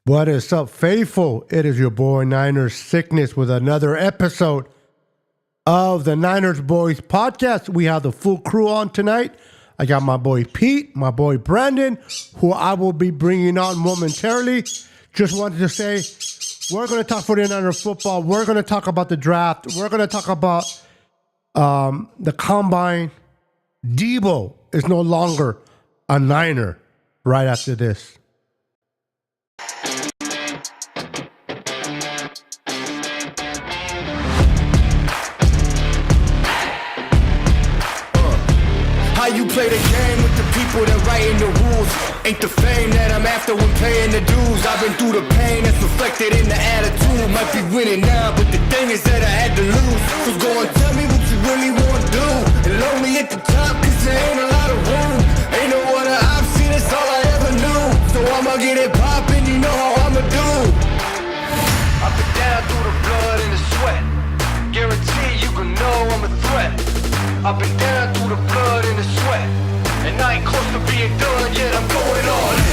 What is up, faithful? It is your boy Niners Sickness with another episode of the Niners Boys podcast. We have the full crew on tonight. I got my boy Pete, my boy Brandon, who I will be bringing on momentarily. Just wanted to say, we're going to talk 49er football. We're going to talk about the draft. We're going to talk about the combine. Deebo is no longer a Niner right after this. How you play the game with the people that writing the rules? Ain't the fame that I'm after when paying the dues. I've been through the pain that's reflected in the attitude. Might be winning now, but the thing is that I had to lose. So go and tell me what you really want to do. And lonely at the top, cause there ain't a lot of room. Ain't no other option, that's all I ever knew. So I'ma get it poppin', you know how I'ma do. I've been down through the blood and the sweat. Guarantee you can know I'm a threat. I've been down through the blood and the sweat, and I ain't close to being done yet, I'm going all in.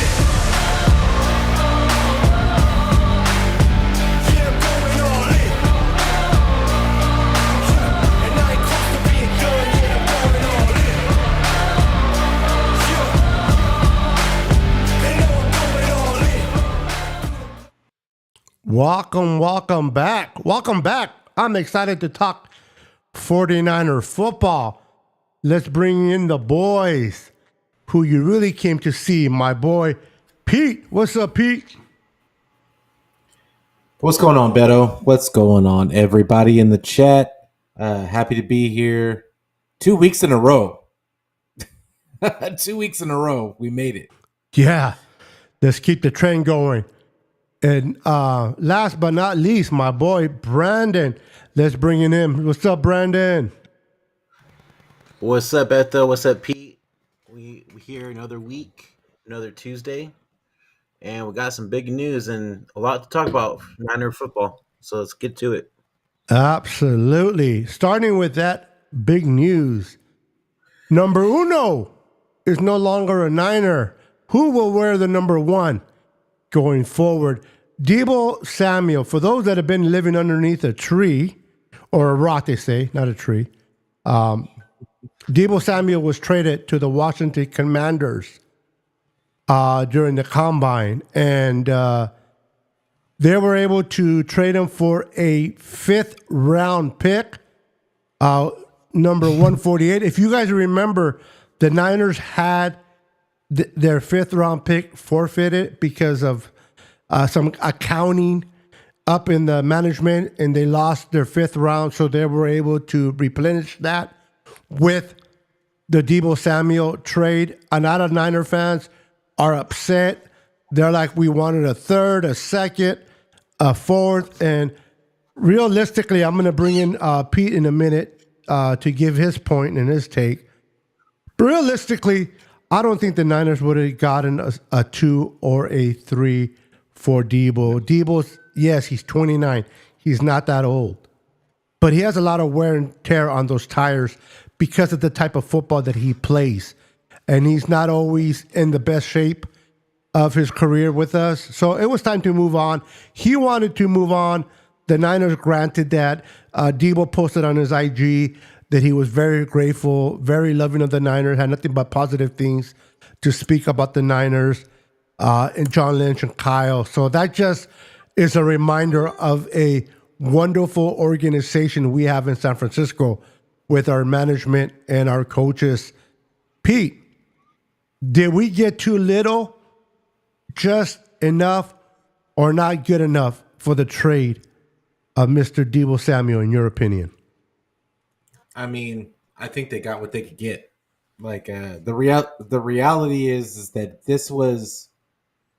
Yeah, I'm going all in. And I ain't close to being done yet, I'm going all in. Yeah. They know I'm going all in. Welcome back. Welcome back. I'm excited to talk 49er football. Let's bring in the boys who you really came to see. My boy, Pete. What's up, Pete? What's going on, Beto? What's going on, everybody in the chat? Happy to be here. 2 weeks in a row. 2 weeks in a row. We made it. Yeah. Let's keep the trend going. And last but not least, my boy, Brandon. Let's bring in him. What's up, Brandon? What's up, Beto? What's up, Pete? We here another week, another Tuesday, and we got some big news and a lot to talk about Niner football. So let's get to it. Absolutely. Starting with that big news. Number uno is no longer a Niner. Who will wear the number one going forward? Deebo Samuel. For those that have been living underneath a tree, or a rock, they say, not a tree. Deebo Samuel was traded to the Washington Commanders during the combine, and they were able to trade him for a fifth-round pick, number 148. If you guys remember, the Niners had their fifth-round pick forfeited because of some accounting up in the management, and they lost their fifth round, so they were able to replenish that with the Deebo Samuel trade. A lot of Niner fans are upset. They're like, we wanted a third, a second, a fourth, and realistically, I'm going to bring in Pete in a minute to give his point and his take. But realistically, I don't think the Niners would have gotten a 2 or a 3 for Deebo. Deebo's, yes, he's 29. He's not that old. But he has a lot of wear and tear on those tires because of the type of football that he plays. And he's not always in the best shape of his career with us. So it was time to move on. He wanted to move on. The Niners granted that. Deebo posted on his IG that he was very grateful, very loving of the Niners, had nothing but positive things to speak about the Niners. And John Lynch and Kyle. So that just is a reminder of a wonderful organization we have in San Francisco with our management and our coaches. Pete, did we get too little, just enough, or not good enough for the trade of Mr. Deebo Samuel, in your opinion? I mean, I think they got what they could get. Like the reality is that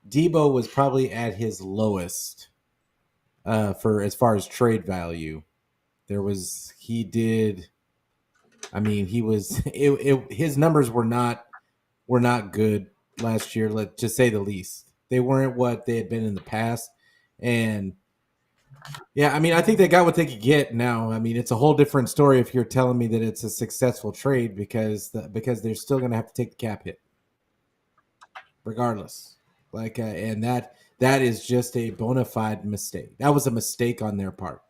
Deebo was probably at his lowest for as far as trade value. His numbers were not good last year, to say the least. They weren't what they had been in the past. And yeah, I mean, I think they got what they could get now. I mean, it's a whole different story if you're telling me that it's a successful trade because they're still going to have to take the cap hit regardless. And that that is just a bona fide mistake. That was a mistake on their part.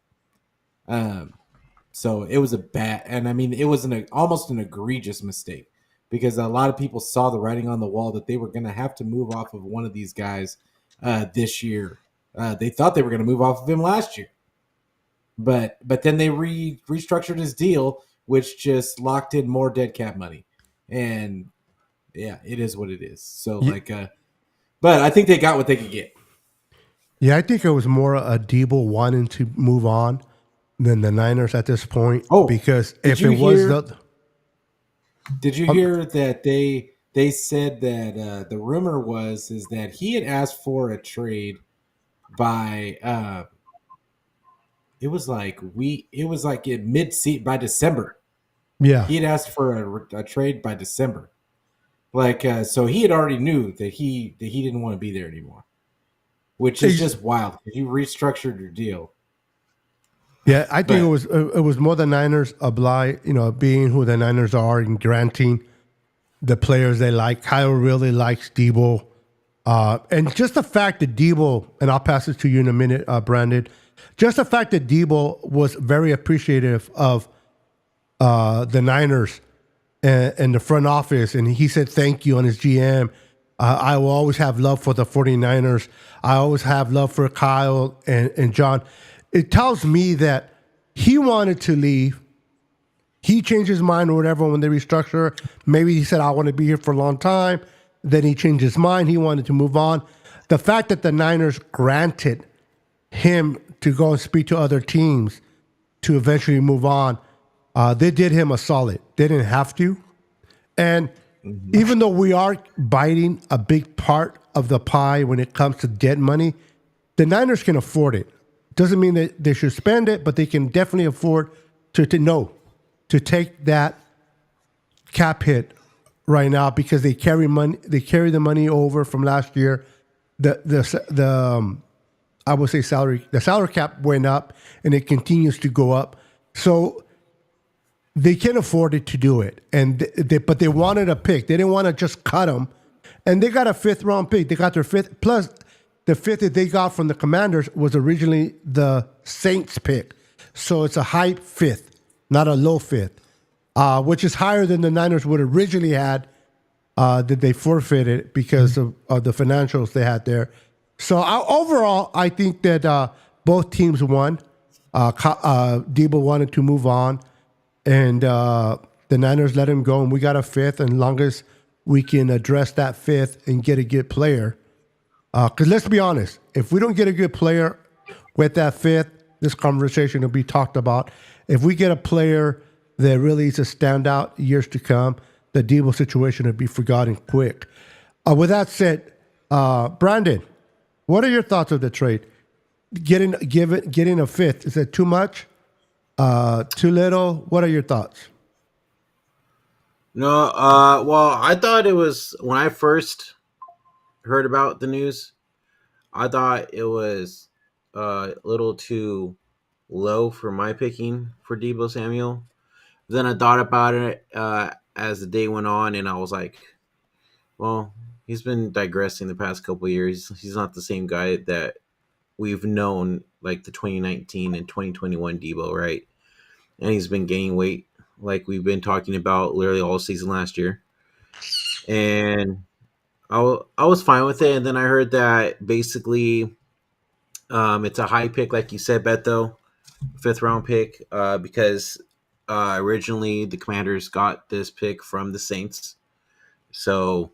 So it was a bad, and I mean, it was almost an egregious mistake because a lot of people saw the writing on the wall that they were going to have to move off of one of these guys this year. They thought they were going to move off of him last year, but then they restructured his deal, which just locked in more dead cap money, and yeah, it is what it is. So but I think they got what they could get. Yeah, I think it was more a Deebo wanting to move on than the Niners at this point. Oh, because did if you it was hear- the Did you hear that they said that the rumor is that he had asked for a trade by it was like in mid seat by December. yeah, He had asked for a trade by December. So he had already knew that he didn't want to be there anymore, which is just wild. You restructured your deal. yeah, I think But- it was more the Niners being who the Niners are and granting the players they like. Kyle really likes Deebo. And just the fact that Deebo, and I'll pass it to you in a minute, Brandon, just the fact that Deebo was very appreciative of the Niners and the front office, and he said thank you on his GM. I will always have love for the 49ers. I always have love for Kyle and John. It tells me that he wanted to leave. He changed his mind or whatever when they restructure. Maybe he said, I want to be here for a long time. Then he changed his mind. He wanted to move on. The fact that the Niners granted him to go and speak to other teams to eventually move on, they did him a solid. They didn't have to. And even though we are biting a big part of the pie when it comes to dead money, the Niners can afford it. Doesn't mean that they should spend it, but they can definitely afford to take that cap hit right now because they carry money. They carry the money over from last year. I would say the salary cap went up and it continues to go up. So they can afford it to do it. But they wanted a pick. They didn't want to just cut them. And they got a 5th round pick. They got their 5th plus the 5th that they got from the Commanders was originally the Saints pick. So it's a high 5th, not a low 5th, which is higher than the Niners would originally had that they forfeited because of the financials they had there. So overall, I think that both teams won. Deebo wanted to move on, and the Niners let him go, and we got a 5th. And long as we can address that 5th and get a good player, because let's be honest, if we don't get a good player with that 5th, this conversation will be talked about. If we get a player that really is a standout years to come, the Deebo situation will be forgotten quick. With that said, Brandon, what are your thoughts of the trade? Getting a 5th, is it too much? Too little? What are your thoughts? No, well, I thought it was when I first heard about the news, I thought it was a little too low for my picking for Deebo Samuel. Then I thought about it as the day went on, and I was like, well, he's been digressing the past couple of years. He's not the same guy that we've known like the 2019 and 2021 Deebo, right? And he's been gaining weight like we've been talking about literally all season last year. And I was fine with it. And then I heard that basically it's a high pick, like you said, Beto, 5th round pick, because originally the Commanders got this pick from the Saints. So,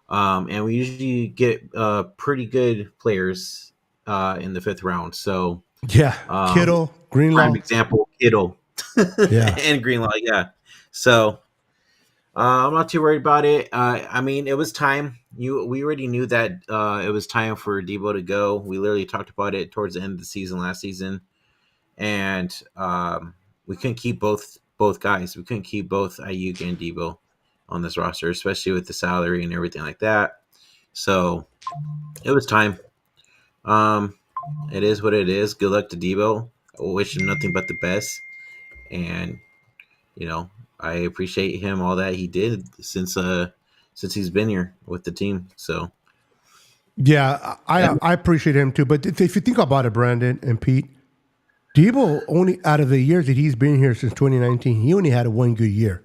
and we usually get pretty good players in the 5th round. So, Yeah, Kittle, Greenlaw. prime example, Kittle, Yeah. and Greenlaw, yeah. So, I'm not too worried about it. I mean, it was time. We already knew that it was time for Deebo to go. We literally talked about it towards the end of the season last season, and we couldn't keep both guys. We couldn't keep both Ayuk and Deebo on this roster, especially with the salary and everything like that. So it was time. It is what it is. Good luck to Deebo. I wish him nothing but the best, and I appreciate him all that he did since he's been here with the team. So Yeah, I appreciate him too. But if you think about it, Brandon and Pete, Deebo only out of the years that he's been here since 2019, he only had a one good year,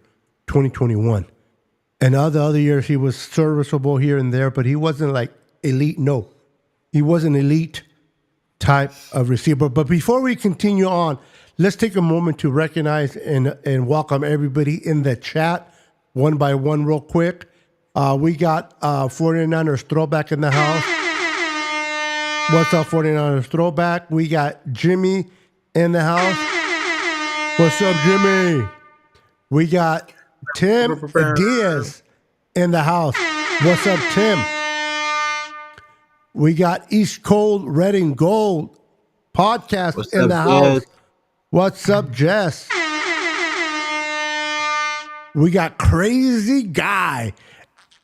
2021. And all the other years he was serviceable here and there, but he wasn't like elite. No, he wasn't elite type of receiver. But before we continue on, let's take a moment to recognize and welcome everybody in the chat one by one real quick. We got 49ers Throwback in the house. What's up, 49ers Throwback? We got Jimmy in the house. What's up, Jimmy? We got Tim Diaz in the house. What's up, Tim? We got East Cold Red and Gold podcast What's in up, the house. Jess? What's up, Jess? We got Crazy Guy,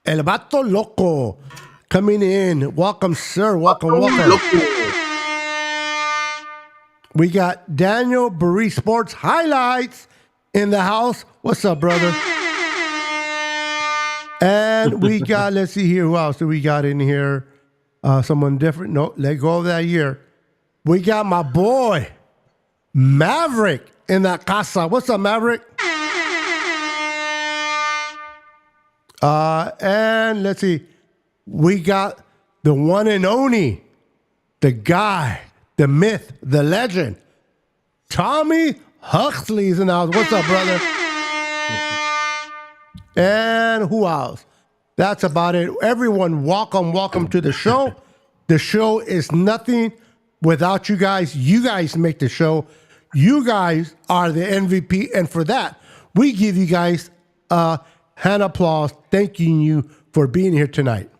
El Vato Loco, coming in. Welcome, sir. Welcome. We got Daniel Burry Sports Highlights in the house. What's up, brother? And we got, let's see here, who else do we got in here? Someone different. No, let go of that year. We got my boy, Maverick, in that casa. What's up, Maverick? And let's see. We got the one and only, the guy, the myth, the legend, Tommy Huxley's in the house. What's up, brother? And who else? That's about it. Everyone, welcome to the show. The show is nothing without you guys. You guys make the show. You guys are the MVP. And for that, we give you guys a hand applause, thanking you for being here tonight.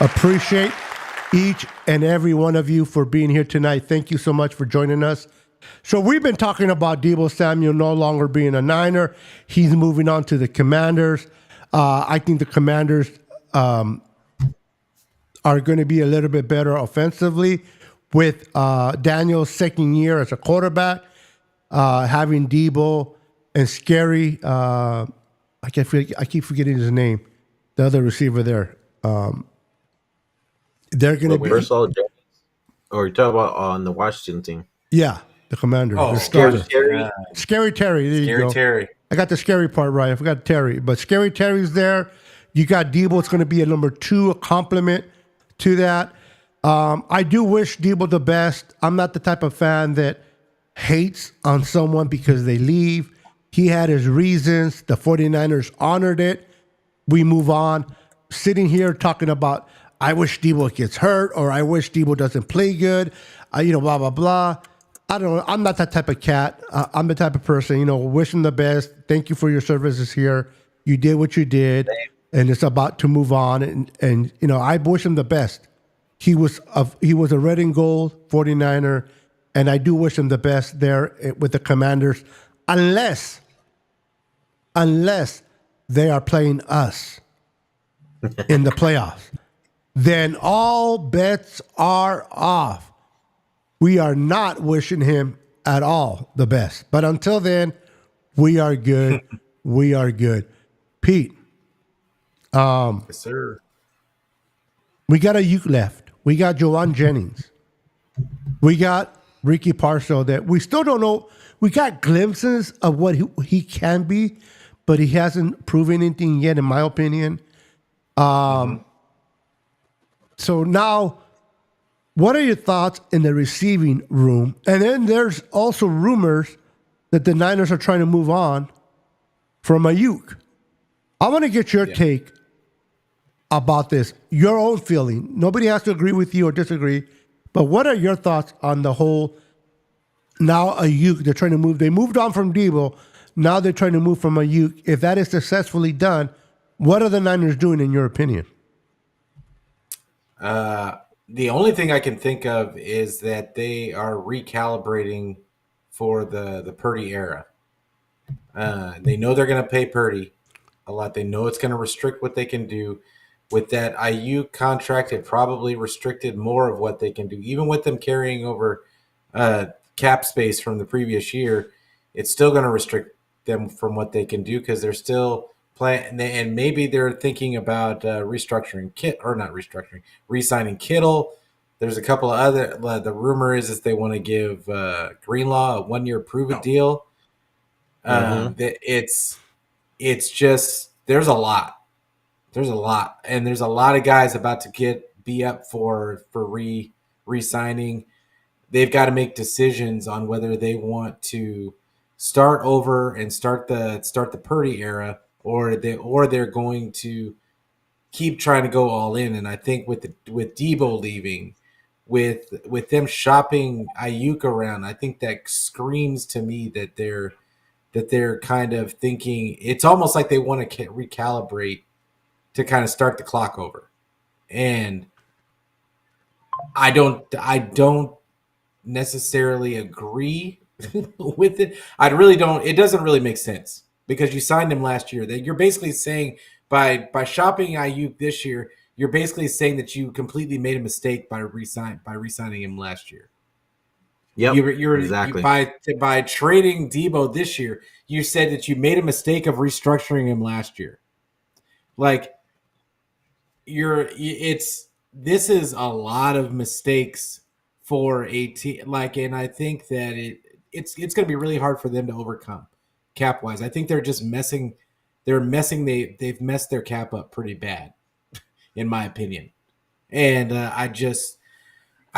Appreciate each and every one of you for being here tonight. Thank you so much for joining us. So we've been talking about Deebo Samuel no longer being a Niner. He's moving on to the Commanders. I think the Commanders are going to be a little bit better offensively with Daniel's second year as a quarterback, having Deebo and Scary. I keep forgetting his name. The other receiver there. They're going to be. Or you're talking about on the Washington team. Yeah, the Commanders. Oh, the Scary starter. Terry. Scary Terry. There you Scary go. Terry. I got the scary part right. I forgot Terry. But Scary Terry's there. You got Deebo. It's going to be a number two, a compliment to that. I do wish Deebo the best. I'm not the type of fan that hates on someone because they leave. He had his reasons. The 49ers honored it. We move on. Sitting here talking about, I wish Deebo gets hurt, or I wish Deebo doesn't play good, blah, blah, blah. I don't know. I'm not that type of cat. I'm the type of person, wish him the best. Thank you for your services here. You did what you did, and it's about to move on. And I wish him the best. He was a red and gold 49er, and I do wish him the best there with the Commanders, unless they are playing us in the playoffs. Then all bets are off. We are not wishing him at all the best. But until then, we are good. We are good. Pete. Yes, sir. We got a Uke left. We got Joanne Jennings. We got Ricky Parcell that we still don't know. We got glimpses of what he can be, but he hasn't proven anything yet, in my opinion. So now, what are your thoughts in the receiving room? And then there's also rumors that the Niners are trying to move on from Ayuk. I want to get your take about this, your own feeling. Nobody has to agree with you or disagree, but what are your thoughts on the whole, now Ayuk, they're trying to move, they moved on from Deebo, now they're trying to move from Ayuk. If that is successfully done, what are the Niners doing in your opinion? The only thing I can think of is that they are recalibrating for the Purdy era. They know they're going to pay Purdy a lot. They know it's going to restrict what they can do. With that IU contract, it probably restricted more of what they can do. Even with them carrying over cap space from the previous year, it's still going to restrict them from what they can do because they're still playing, and maybe they're thinking about restructuring not restructuring, re-signing Kittle. There's a couple of other. The rumor is they want to give Greenlaw a 1-year prove-it deal. Mm-hmm. It's just there's a lot. There's a lot, and there's a lot of guys about to be up for re-signing. They've got to make decisions on whether they want to start over and start the Purdy era, or they're going to keep trying to go all in. And I think with Deebo leaving, with them shopping Ayuk around, I think that screams to me that they're kind of thinking it's almost like they want to recalibrate to kind of start the clock over. And I don't necessarily agree with it. I really don't. It doesn't really make sense because you signed him last year. That you're basically saying by shopping Ayuk this year, you're basically saying that you completely made a mistake by re-signing him last year. Yep. You Exactly. by trading Deebo this year, you said that you made a mistake of restructuring him last year. Like this is a lot of mistakes for a team. Like, and I think that it's going to be really hard for them to overcome cap wise. I think they're just messing. They've messed their cap up pretty bad, in my opinion. And I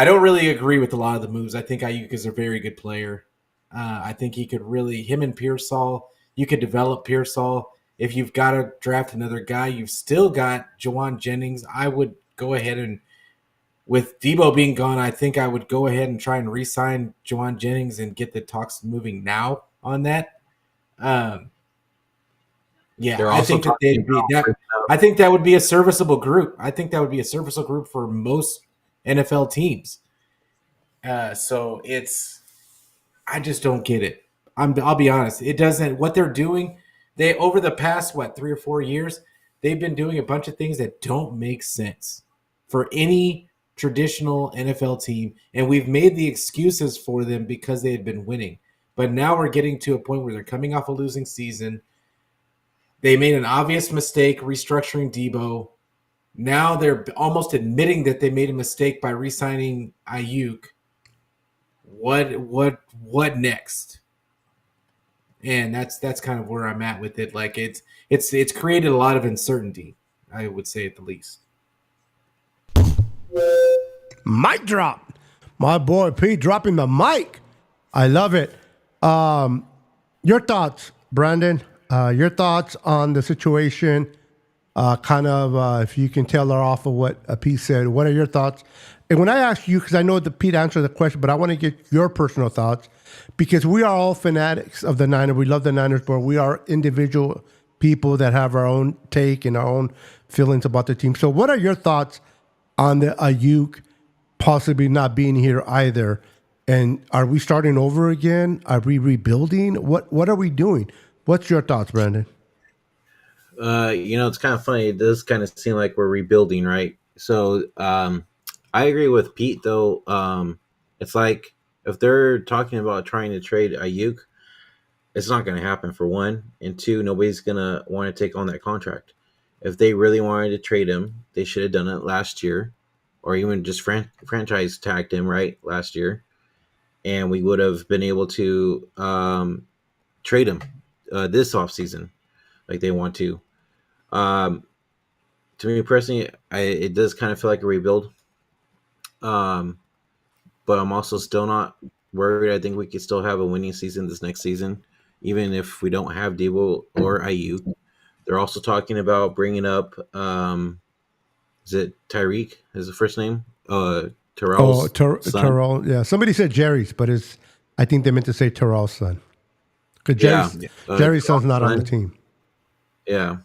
don't really agree with a lot of the moves. I think Ayuk is a very good player. I think he could really him and Pearsall. You could develop Pearsall. If you've got to draft another guy, you've still got Jawan Jennings. I would go ahead and, with Deebo being gone, I think I would go ahead and try and re-sign Jawan Jennings and get the talks moving now on that. Yeah, They're I also think that talking they'd be about that. I think that would be a serviceable group. I think that would be a serviceable group for most NFL teams. So I just don't get it. I'll be honest. It doesn't. What they're doing, they over the past 3 or 4 years, they've been doing a bunch of things that don't make sense for any traditional NFL team, and we've made the excuses for them because they had been winning. But now we're getting to a point where they're coming off a losing season. They made an obvious mistake restructuring Deebo. Now they're almost admitting that they made a mistake by re-signing Ayuk. What next? And that's kind of where I'm at with it. Like it's created a lot of uncertainty, I would say at the least. Mic drop. My boy P dropping the mic. I love it. Your thoughts, Brandon? Your thoughts on the situation? If you can tailor off of what Pete said, what are your thoughts? And when I ask you, because I know that Pete answered the question, but I want to get your personal thoughts, because we are all fanatics of the Niners. We love the Niners, but we are individual people that have our own take and our own feelings about the team. So what are your thoughts on the Ayuk possibly not being here either? And are we starting over again? Are we rebuilding? What are we doing? What's your thoughts, Brandon? It's kind of funny. It does kind of seem like we're rebuilding, right? So, I agree with Pete, though. It's like if they're talking about trying to trade Ayuk, it's not going to happen, for one. And two, nobody's going to want to take on that contract. If they really wanted to trade him, they should have done it last year, or even just franchise tagged him, right, last year. And we would have been able to trade him this offseason like they want to. To me personally, it does kind of feel like a rebuild. But I'm also still not worried. I think we could still have a winning season this next season, even if we don't have Deebo or Ayuk. They're also talking about bringing up, is it Tyreek? Is the first name? Oh, Terrell's son. Terrell. Yeah, somebody said Jerry's, but I think they meant to say Terrell's son. Because Yeah, Jerry's son's not on the son. team. Yeah.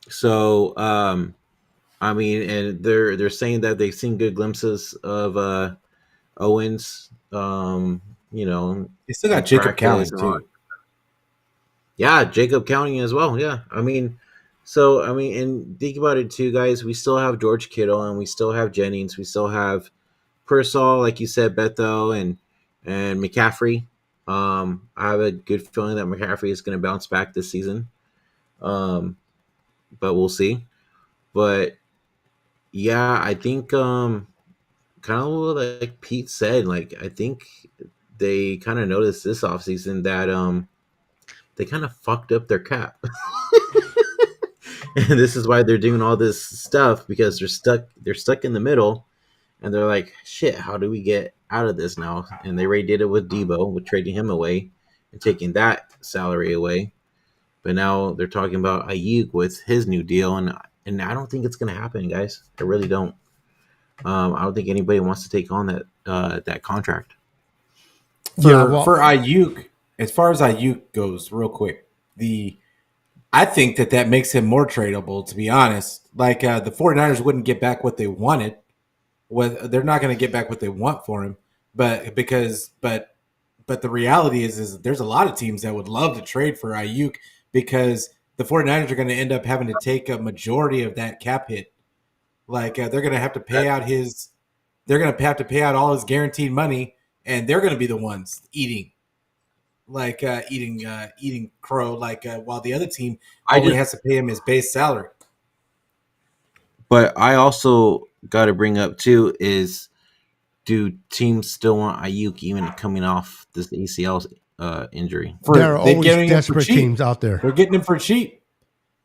So, I mean, and they're saying that they've seen good glimpses of Owens. They still got In Jacob practice Counting and all. too. Yeah, Jacob Counting as well. Yeah, I mean, and think about it too, guys. We still have George Kittle, and we still have Jennings. We still have Pearsall, like you said, Beto and McCaffrey. I have a good feeling that McCaffrey is going to bounce back this season. But we'll see. But yeah, I think kind of like Pete said, like I think they kind of noticed this offseason that they kind of fucked up their cap. And this is why they're doing all this stuff, because they're stuck in the middle, and they're like, shit, how do we get out of this now? And they already did it with Deebo, with trading him away and taking that salary away. But now they're talking about Ayuk with his new deal, and I don't think it's gonna happen, guys. I really don't. I don't think anybody wants to take on that contract. For Ayuk, as far as Ayuk goes, real quick, I think that makes him more tradable, to be honest. Like the 49ers wouldn't get back what they wanted. They're not going to get back what they want for him, but the reality is there's a lot of teams that would love to trade for Ayuk, because the 49ers are going to end up having to take a majority of that cap hit. Like they're going to have to pay out all his guaranteed money, and they're going to be the ones eating crow, while the other team only has to pay him his base salary. But I also got to bring up too is, do teams still want Ayuk even coming off this ACL injury? There are always desperate teams out there. They're getting him for cheap.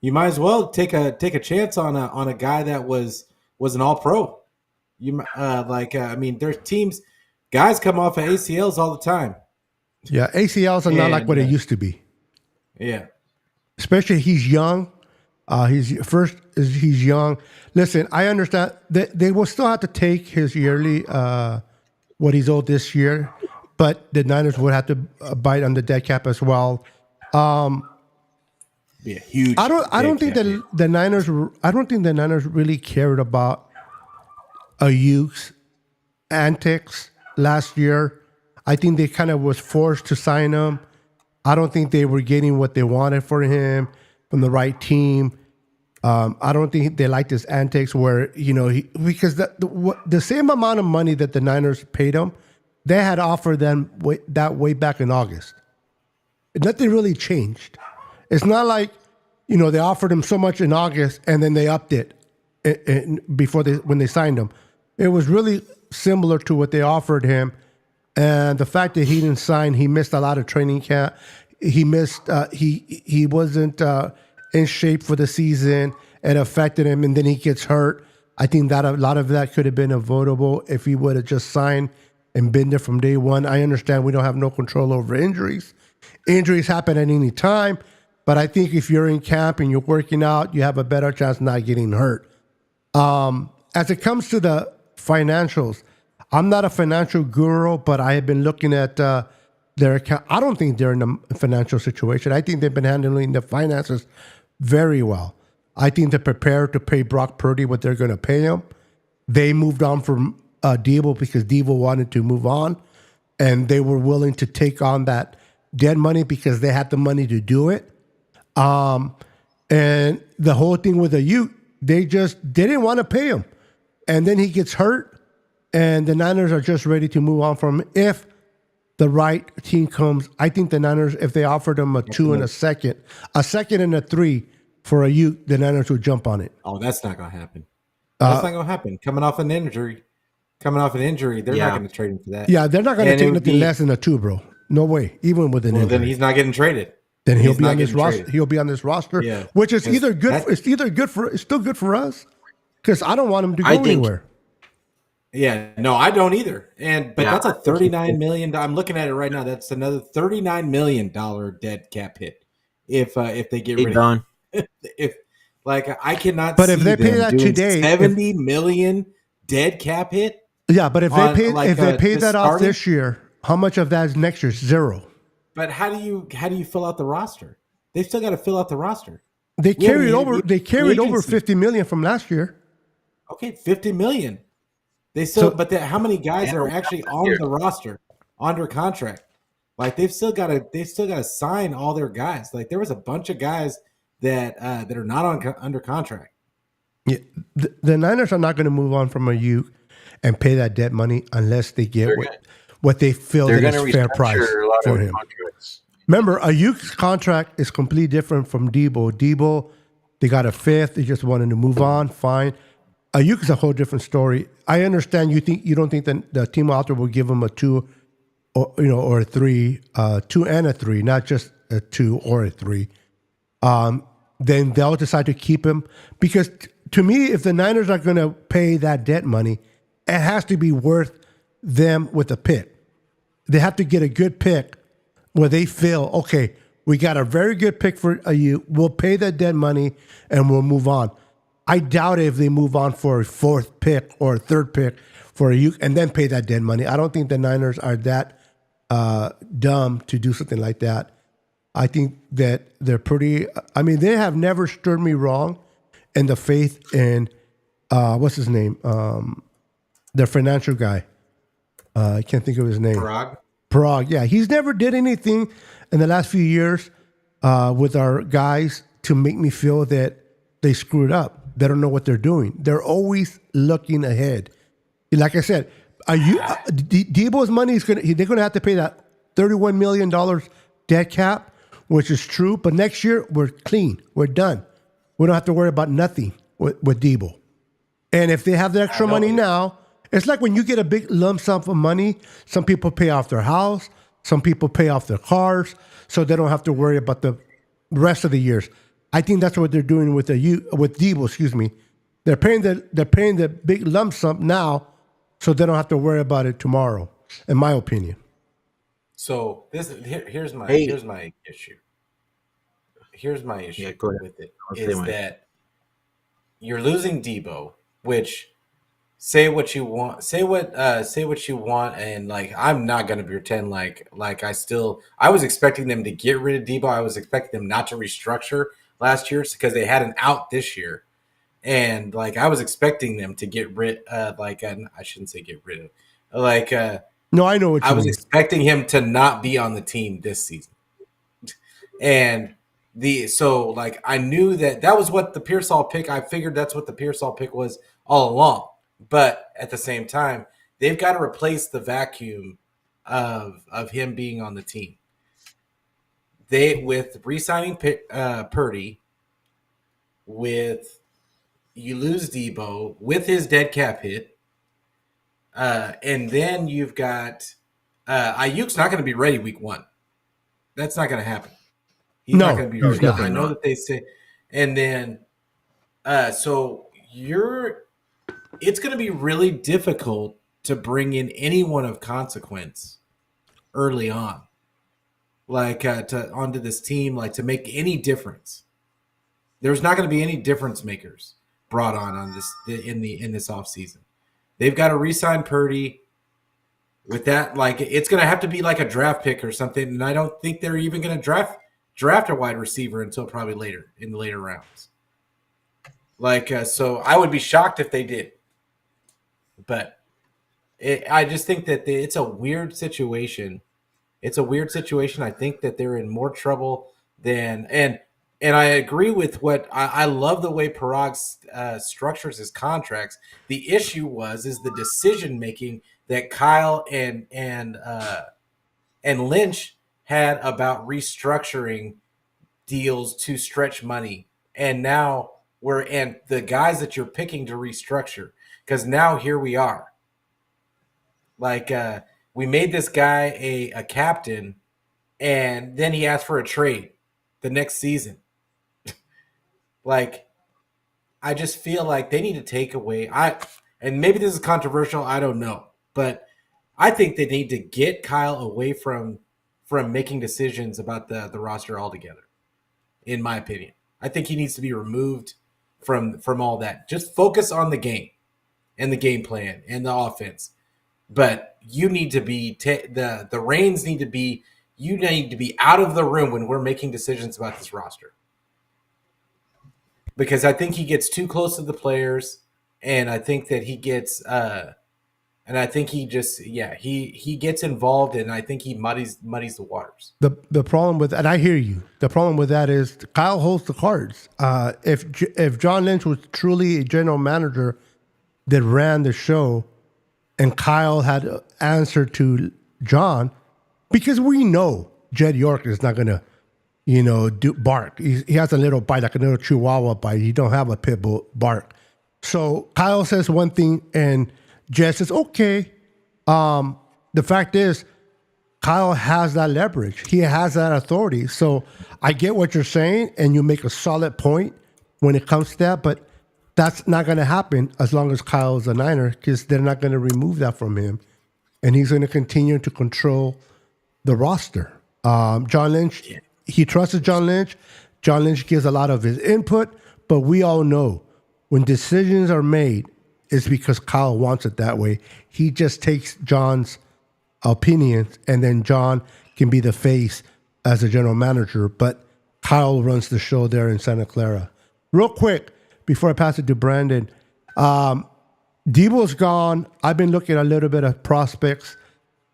You might as well take a chance on a guy that was an All Pro. There's teams, guys come off of ACLs all the time. Yeah, ACLs are not like what it used to be. Yeah, especially he's young. He's young. Listen, I understand that they will still have to take his yearly what he's owed this year, but the Niners would have to bite on the dead cap as well. Be a huge. I don't think the Niners really cared about Ayuk's antics last year. I think they kind of was forced to sign him. I don't think they were getting what they wanted for him from the right team. I don't think they liked his antics where, because the same amount of money that the Niners paid him, they had offered them way back in August. Nothing really changed. It's not like, they offered him so much in August and then they upped it when they signed him. It was really similar to what they offered him. And the fact that he didn't sign, he missed a lot of training camp. He missed. He wasn't in shape for the season. It affected him, and then he gets hurt. I think that a lot of that could have been avoidable if he would have just signed and been there from day one. I understand we don't have no control over injuries. Injuries happen at any time, but I think if you're in camp and you're working out, you have a better chance of not getting hurt. As it comes to the financials, I'm not a financial guru, but I have been looking at their account. I don't think they're in a financial situation. I think they've been handling the finances very well. I think they're prepared to pay Brock Purdy what they're going to pay him. They moved on from Deebo because Deebo wanted to move on, and they were willing to take on that dead money because they had the money to do it. And the whole thing with Ayuk, they didn't want to pay him. And then he gets hurt. And the Niners are just ready to move on from him. If the right team comes, I think the Niners, if they offered him a 2 and a second and a 3 for Ayuk, the Niners would jump on it. Oh, that's not going to happen. That's not going to happen. Coming off an injury, they're not going to trade him for that. Yeah, they're not going to take nothing less than a 2, bro. No way. Even with an injury. Then he's not getting traded. Then he'll be on this roster. He'll be on this roster, which is either good. It's still good for us because I don't want him to go anywhere. Yeah, no, I don't either. But that's a $39 million. I'm looking at it right now. That's another $39 million dead cap hit if they get rid of him. I cannot. But if they pay that today, $70 million dead cap hit. Yeah, but if they pay that off this year, how much of that is next year? 0. But how do you fill out the roster? They've still got to fill out the roster. They carried over $50 million from last year. Okay, $50 million. They still, how many guys are actually on the roster under contract? They've still got to sign all their guys. There was a bunch of guys that are not under contract. Yeah, the Niners are not going to move on from Ayuk and pay that debt money unless they get what they feel They're that going to is fair price restructure a lot for of him. contracts. Remember, Ayuk's contract is completely different from Deebo. Deebo, they got a fifth. They just wanted to move on. Fine. Ayuk is a whole different story. I understand you don't think that the team author will give him a 2 or a 3, 2 and a 3, not just a 2 or a 3. Then they'll decide to keep him because to me, if the Niners are going to pay that debt money, it has to be worth them with a pick. They have to get a good pick where they feel, okay, we got a very good pick for you. We'll pay that dead money and we'll move on. I doubt if they move on for a fourth pick or a third pick for you and then pay that dead money. I don't think the Niners are that dumb to do something like that. I think that they're pretty. I mean, they have never stirred me wrong in the faith in what's his name, their financial guy. I can't think of his name. Prague, yeah. He's never did anything in the last few years with our guys to make me feel that they screwed up. They don't know what they're doing. They're always looking ahead. Like I said, Deebo's money they're gonna have to pay that $31 million dead cap, which is true. But next year we're clean. We're done. We don't have to worry about nothing with Deebo. And if they have the extra money now, it's like when you get a big lump sum of money, some people pay off their house, some people pay off their cars, so they don't have to worry about the rest of the years. I think that's what they're doing with Deebo. Excuse me, they're paying the big lump sum now, so they don't have to worry about it tomorrow. In my opinion. So here's my issue. Here's my issue with it is that you're losing Deebo, which. Say what you want. Say what you want, and like I'm not gonna pretend like I was expecting them to get rid of Deebo. I was expecting them not to restructure last year because they had an out this year, and like I was expecting them to get rid. I shouldn't say get rid of. No, I know what you I was mean. expecting him to not be on the team this season, and I knew that was what the Pearsall pick. I figured that's what the Pearsall pick was all along. But at the same time, they've got to replace the vacuum of him being on the team. With re-signing Purdy, with you lose Deebo with his dead cap hit, and then you've got Ayuk's not going to be ready week 1. That's not going to happen. He's not going to be ready. I know that they say, and then it's going to be really difficult to bring in anyone of consequence early on, onto this team, to make any difference. There's not going to be any difference makers brought on this in this offseason. They've got to re-sign Purdy. With that, it's going to have to be like a draft pick or something, and I don't think they're even going to draft a wide receiver until probably later in the later rounds. So I would be shocked if they did. But I just think that it's a weird situation. It's a weird situation. I think that they're in more trouble than and I agree with what I love the way Parag structures his contracts. The issue is the decision making that Kyle and Lynch had about restructuring deals to stretch money, and now and the guys that you're picking to restructure. Because now here we are. We made this guy a captain, and then he asked for a trade the next season. I just feel like they need to take away. And maybe this is controversial. I don't know, but I think they need to get Kyle away from making decisions about the roster altogether. In my opinion, I think he needs to be removed from all that. Just focus on the game. And the game plan and the offense, but you need to be the reins need to be. You need to be out of the room when we're making decisions about this roster, because I think he gets too close to the players, and I think that he gets, and I think he just he gets involved, and I think he muddies the waters. The problem with, and I hear you. The problem with that is Kyle holds the cards. If John Lynch was truly a general manager that ran the show, and Kyle had answer to John, because we know Jed York is not going to, do bark. He has a little bite, like a little Chihuahua bite. He don't have a pit bull bark. So Kyle says one thing, and Jed says, okay. The fact is, Kyle has that leverage. He has that authority. So I get what you're saying, and you make a solid point when it comes to that, but that's not going to happen as long as Kyle is a Niner, because they're not going to remove that from him, and he's going to continue to control the roster. John Lynch, he trusts John Lynch. John Lynch gives a lot of his input, but we all know when decisions are made, it's because Kyle wants it that way. He just takes John's opinions, and then John can be the face as a general manager, but Kyle runs the show there in Santa Clara. Real quick, before I pass it to Brandon, Deebo's gone. I've been looking at a little bit of prospects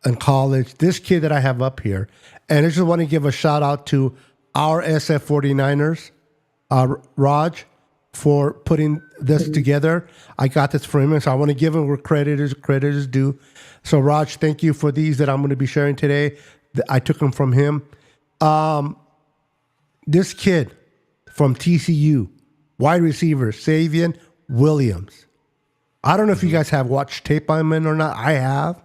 in college. This kid that I have up here, and I just want to give a shout out to our SF 49ers, Raj, for putting this together. I got this from him, so I want to give him where credit is due. So, Raj, thank you for these that I'm going to be sharing today. I took them from him. This kid from TCU, wide receiver, Savion Williams. I don't know if you guys have watched tape on him or not. I have.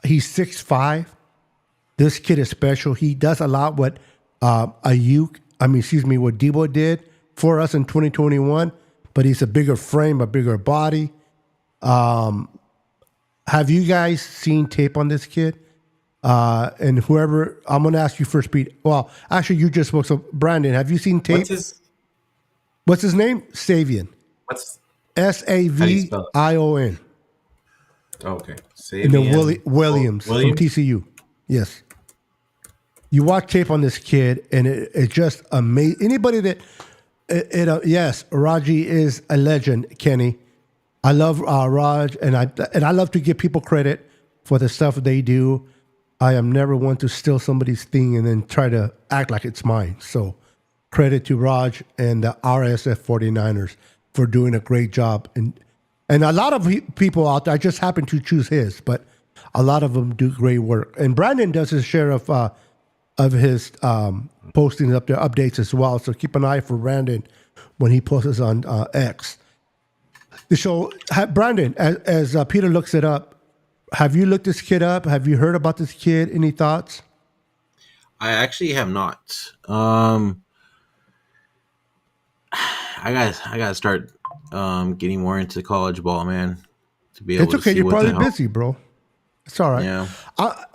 He's 6'5". This kid is special. He does a lot what what Deebo did for us in 2021, but he's a bigger frame, a bigger body. Have you guys seen tape on this kid? And whoever, I'm going to ask you first, Pete. Well, actually, you just spoke. So, Brandon, have you seen tape? What's his name? Savion. What's Savion. Okay. And then Williams from TCU. Yes. You watch tape on this kid, and it's just amazing. Anybody that, yes, Raji is a legend, Kenny. I love Raj, and I love to give people credit for the stuff they do. I am never one to steal somebody's thing and then try to act like it's mine. So credit to Raj and the RSF 49ers for doing a great job. And a lot of people out there, I just happen to choose his, but a lot of them do great work. And Brandon does his share of his postings up there, updates as well. So keep an eye for Brandon when he posts on X. So, Brandon, as Peter looks it up, have you looked this kid up? Have you heard about this kid? Any thoughts? I actually have not. I gotta start getting more into college ball, man. To be able it's okay. To see You're what probably busy, bro. It's all right. Yeah.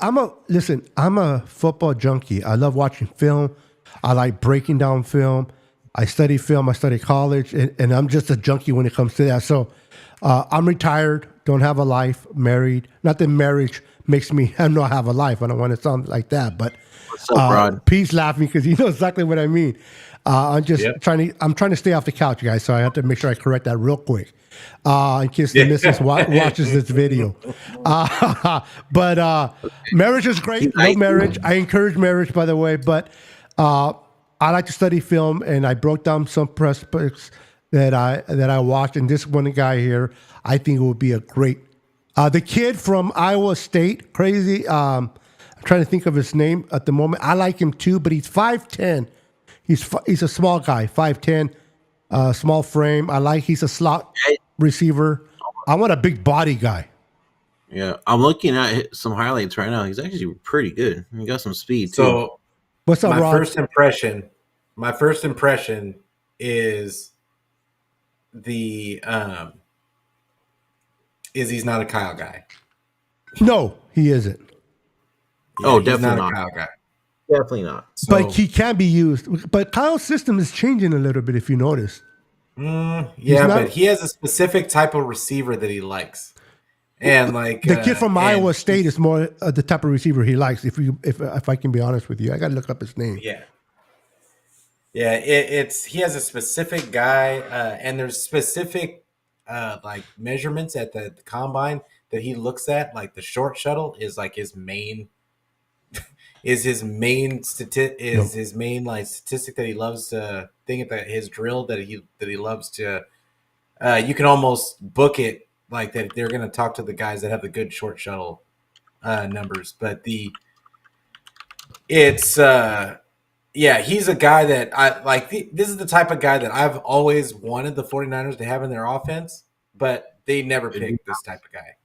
I'm a football junkie. I love watching film. I like breaking down film. I study film. I study college, and I'm just a junkie when it comes to that. So I'm retired. Don't have a life. Married. Not that marriage makes me not have a life. I don't want to sound like that, but What's up, Rod? Pete's laughing because he knows exactly what I mean. I'm just trying to stay off the couch, guys. So I have to make sure I correct that real quick in case the missus watches this video. But marriage is great. Love marriage. I encourage marriage, by the way. But I like to study film, and I broke down some prospects that I watched. And this one guy here, I think it would be a great. The kid from Iowa State, crazy. I'm trying to think of his name at the moment. I like him too, but he's 5'10". He's a small guy, 5'10", small frame. He's a slot receiver. I want a big body guy. Yeah, I'm looking at some highlights right now. He's actually pretty good. He got some speed too. So, what's up, Rod? My first impression is he's not a Kyle guy. No, he isn't. Yeah, definitely not a Kyle guy. Definitely not. So, But he can be used. But Kyle's system is changing a little bit, if you notice. but he has a specific type of receiver that he likes. And like the kid from Iowa State is more the type of receiver he likes. If I can be honest with you, I got to look up his name. Yeah. He has a specific guy, and there's specific like measurements at the combine that he looks at. Like the short shuttle is like his main statistic that he loves to think at his drill that he loves to. You can almost book it like that. They're going to talk to the guys that have the good short shuttle numbers, but he's a guy that I like. This is the type of guy that I've always wanted the 49ers to have in their offense, but they never pick this type of guy.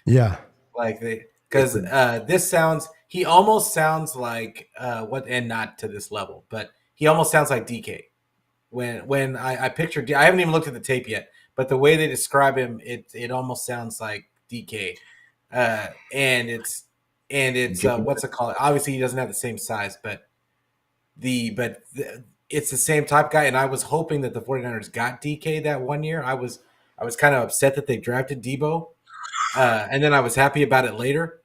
Yeah. Like because he almost sounds like and not to this level, but he almost sounds like DK. When I picture, I haven't even looked at the tape yet, but the way they describe him, it almost sounds like DK, and it's what's it called? Obviously, he doesn't have the same size, but it's the same type guy. And I was hoping that the 49ers got DK that one year. I was kind of upset that they drafted Deebo, and then I was happy about it later.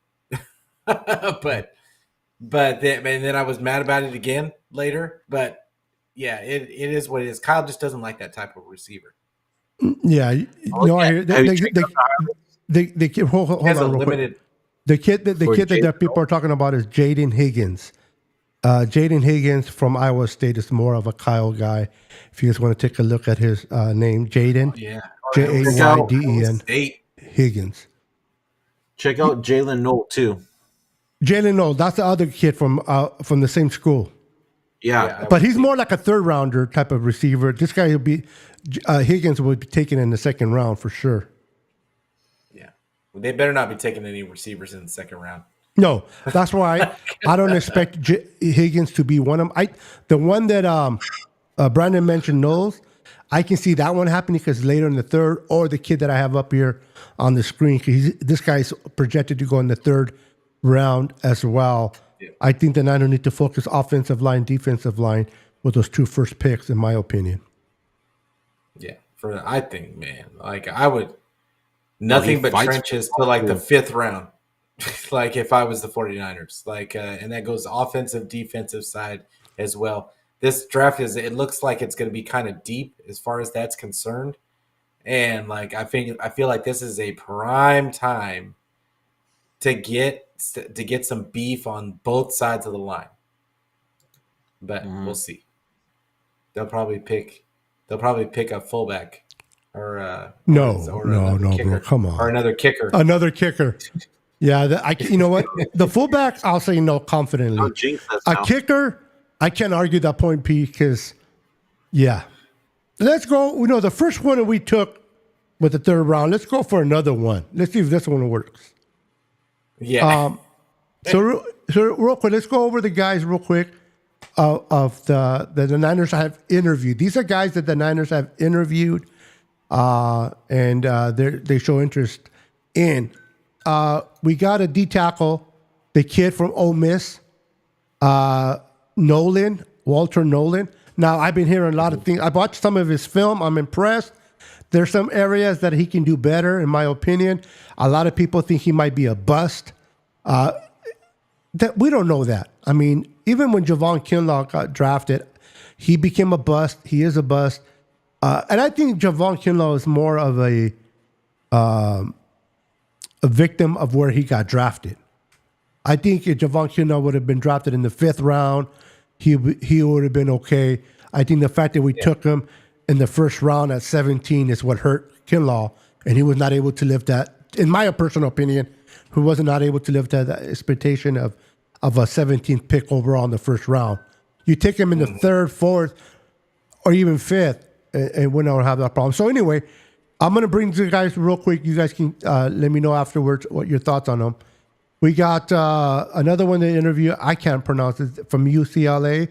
but then I was mad about it again later. But yeah, it is what it is. Kyle just doesn't like that type of receiver. Yeah. I hear they hold on real quick. The kid that people are talking about is Jaden Higgins. Jaden Higgins from Iowa State is more of a Kyle guy. If you guys want to take a look at his name, Jaden, Jayden Higgins. Check out Jalen Noel too. Jalen Noel, that's the other kid from the same school. Yeah, but he's more like a third rounder type of receiver. This guy will be Higgins will be taken in the second round for sure. Yeah, they better not be taking any receivers in the second round. No, that's why I don't expect Higgins to be one of them. The one that Brandon mentioned, Knowles, I can see that one happening because later in the third, or the kid that I have up here on the screen, this guy's projected to go in the third round as well. Yeah. I think the Niners need to focus offensive line, defensive line with those two first picks, in my opinion. Yeah, I think, man, like I would nothing but trenches to like the fifth round. Like if I was the 49ers, and that goes offensive, defensive side as well. This draft it looks like it's going to be kind of deep as far as that's concerned. And like, I feel like this is a prime time to get some beef on both sides of the line, but we'll see. They'll probably pick a fullback or no, bro, come on, or another kicker. Yeah, you know what? The fullback, I'll say no confidently. A kicker, I can't argue that point, P, because, yeah. Let's go. The first one that we took with the third round, let's go for another one. Let's see if this one works. Yeah. So real quick, let's go over the guys real quick of the Niners have interviewed. These are guys that the Niners have interviewed, and they show interest in. We got a D tackle, the kid from Ole Miss, Walter Nolan. Now, I've been hearing a lot of things. I watched some of his film. I'm impressed. There's some areas that he can do better, in my opinion. A lot of people think he might be a bust. That we don't know that. I mean, even when Javon Kinlaw got drafted, he became a bust. He is a bust. And I think Javon Kinlaw is more of a victim of where he got drafted. I think if Javon Kinlaw would have been drafted in the 5th round, he would have been okay. I think the fact that we took him in the first round at 17 is what hurt Kinlaw, and he was not able to live that, in my personal opinion, who was not able to live to that expectation of a 17th pick overall in the first round. You take him in the 3rd, 4th, or even 5th, and we don't have that problem. So anyway, I'm going to bring you guys real quick. You guys can let me know afterwards what your thoughts on them. We got another one to interview. I can't pronounce it, from UCLA.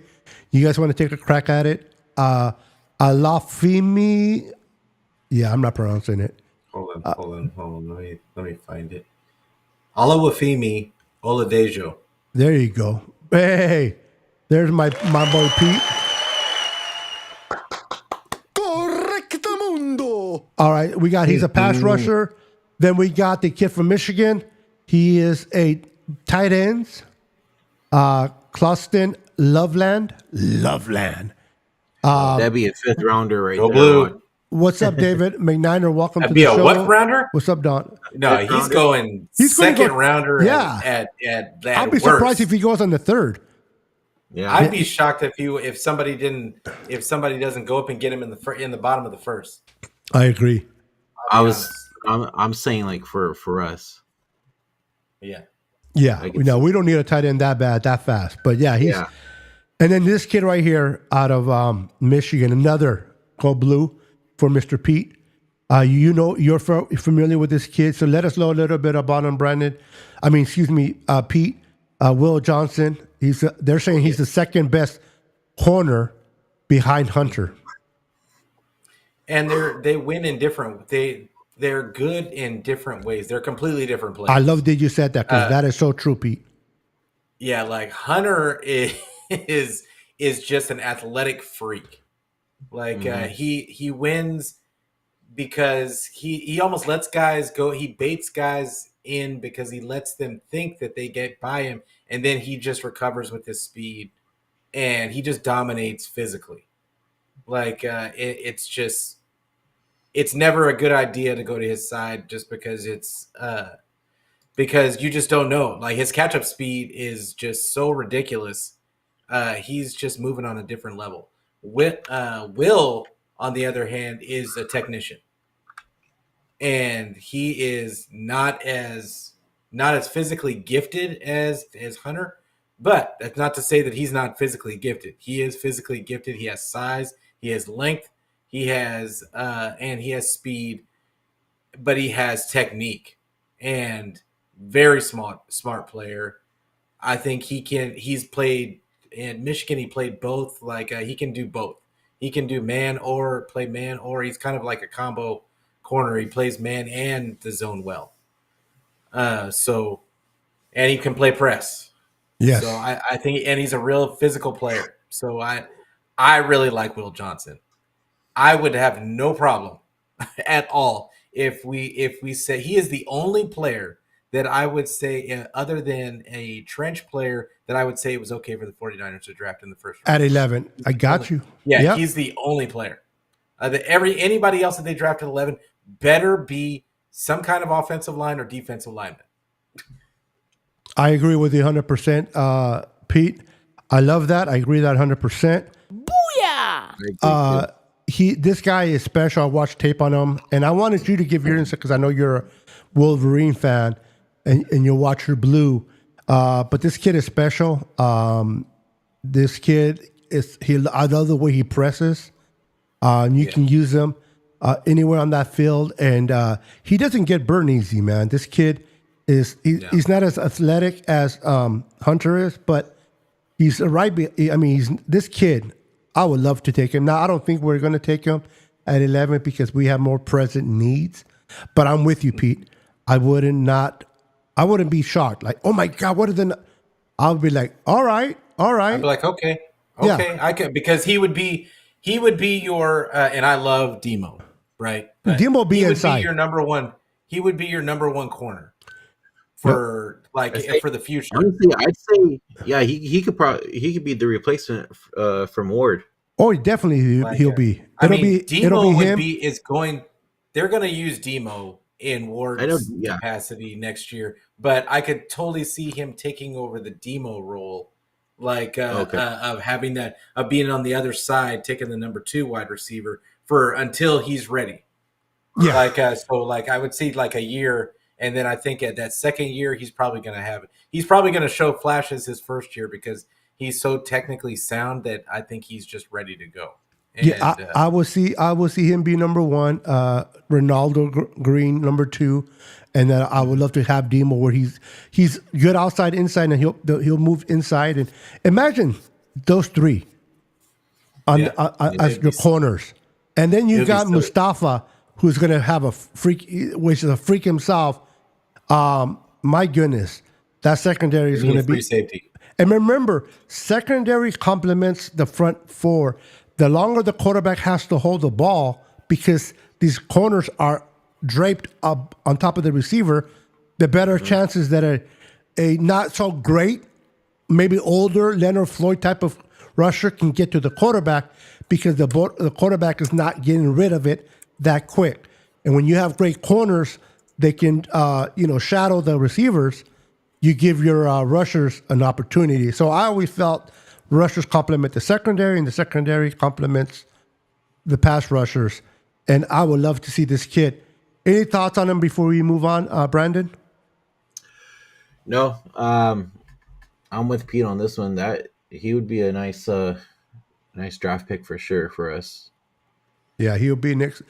You guys want to take a crack at it? Alafimi. Yeah, I'm not pronouncing it. Hold on. Let me find it. Olawafemi Oladejo. There you go. Hey, there's my boy Pete. Correctamundo. All right, he's a pass rusher. Then we got the kid from Michigan. He is a tight end. Cluston Loveland. That'd be a 5th rounder right Go there. Blue. What's up, David McNiner? Welcome to the show. show. What rounder? What's up, Don? No, he's going second rounder. Yeah. At I'll be surprised if he goes on the 3rd. Yeah, I'd be shocked if somebody doesn't go up and get him in the bottom of the 1st. I agree. I'm saying like for us. Yeah. Yeah, I could no, see. we don't need a tight end that bad, that fast. But yeah, he's. Yeah. And then this kid right here out of Michigan, another called Blue for Mr. Pete. You know, you're familiar with this kid, so let us know a little bit about him, Brandon. Pete. Will Johnson. They're saying he's the second best corner behind Hunter. And they win in different they're good in different ways. They're completely different players. I love that you said that because that is so true, Pete. Yeah, like Hunter is just an athletic freak. Like he wins because he almost lets guys go. He baits guys in because he lets them think that they get by him, and then he just recovers with his speed, and he just dominates physically. Like it's never a good idea to go to his side just because because you just don't know. Like his catch up speed is just so ridiculous. He's just moving on a different level. Will, on the other hand, is a technician, and he is not as physically gifted as Hunter. But that's not to say that he's not physically gifted. He is physically gifted. He has size. He has length. He has and he has speed, but he has technique and very smart player. I think he's played in Michigan. He played both. Like he can do both. He can do man or play man, or he's kind of like a combo corner. He plays man and the zone well. And he can play press. Yes. So I think, and he's a real physical player. So I really like Will Johnson. I would have no problem at all if we say he is the only player that I would say, other than a trench player, that I would say it was okay for the 49ers to draft in the first round. At 11. I got you. Yeah, Yep. he's the only player. Anybody else that they drafted 11 better be some kind of offensive line or defensive lineman. I agree with you 100%. Pete, I love that. I agree that 100%. Booyah! This guy is special. I watched tape on him, and I wanted you to give your insight because I know you're a Wolverine fan and you watch your Blue. But this kid is special. This kid I love the way he presses. You can use him anywhere on that field, and he doesn't get burned easy, man. This kid he's not as athletic as Hunter is, but he's right. I mean, this kid. I would love to take him. Now, I don't think we're going to take him at 11 because we have more present needs. But I'm with you, Pete. I wouldn't be shocked. Like, oh my God, what are the? I would be like, all right. I'd be like, okay, Yeah. I could, because he would be your and I love Demo, right? But Demo be he would inside. be your number one. He would be your number one corner for for the future. Honestly, I'd say yeah, he could be the replacement from Ward. Oh, definitely he'll be. Demo him. They're going to use Demo in Ward's capacity next year, but I could totally see him taking over the Demo role, of having that, of being on the other side, taking the number 2 wide receiver until he's ready. Yeah. I would see like a year, and then I think at that second year he's probably going to have it. He's probably going to show flashes his first year because he's so technically sound that I think he's just ready to go. And, I will see him be number 1, Ronaldo Green number 2, and then I would love to have Demo where he's good outside, inside, and he'll move inside. And imagine those 3 as your corners, and then you got Mustafa, who's going to have a freak himself. My goodness, that secondary is going to be free safety. And remember, secondary complements the front 4. The longer the quarterback has to hold the ball, because these corners are draped up on top of the receiver, the better chances that a not so great, maybe older Leonard Floyd type of rusher can get to the quarterback, because the quarterback is not getting rid of it that quick. And when you have great corners, they can shadow the receivers. You give your rushers an opportunity. So I always felt rushers complement the secondary, and the secondary complements the pass rushers. And I would love to see this kid. Any thoughts on him before we move on, Brandon? No, I'm with Pete on this one. That he would be a nice draft pick for sure for us. Yeah, he'll be next.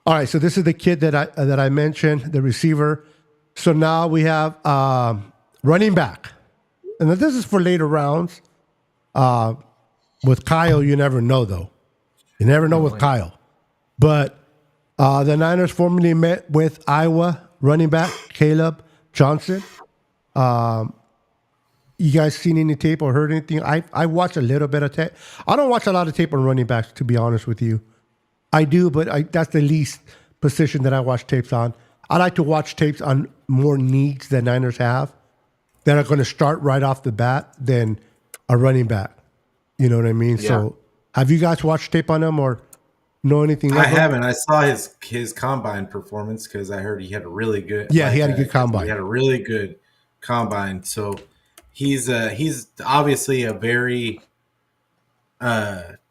All right, so this is the kid that I mentioned, the receiver. So now we have running back, and this is for later rounds. With Kyle, you never know though. You never know with Kyle. But the Niners formerly met with Iowa running back Caleb Johnson. You guys seen any tape or heard anything? I watched a little bit of tape. I don't watch a lot of tape on running backs, to be honest with you. I do, but that's the least position that I watch tapes on. I like to watch tapes on more needs that Niners have that are going to start right off the bat than a running back. You know what I mean? Yeah. So have you guys watched tape on him or know anything? I haven't. I saw his combine performance because I heard he had a really good. Yeah, he had a good combine. He had a really good combine. So he's obviously a very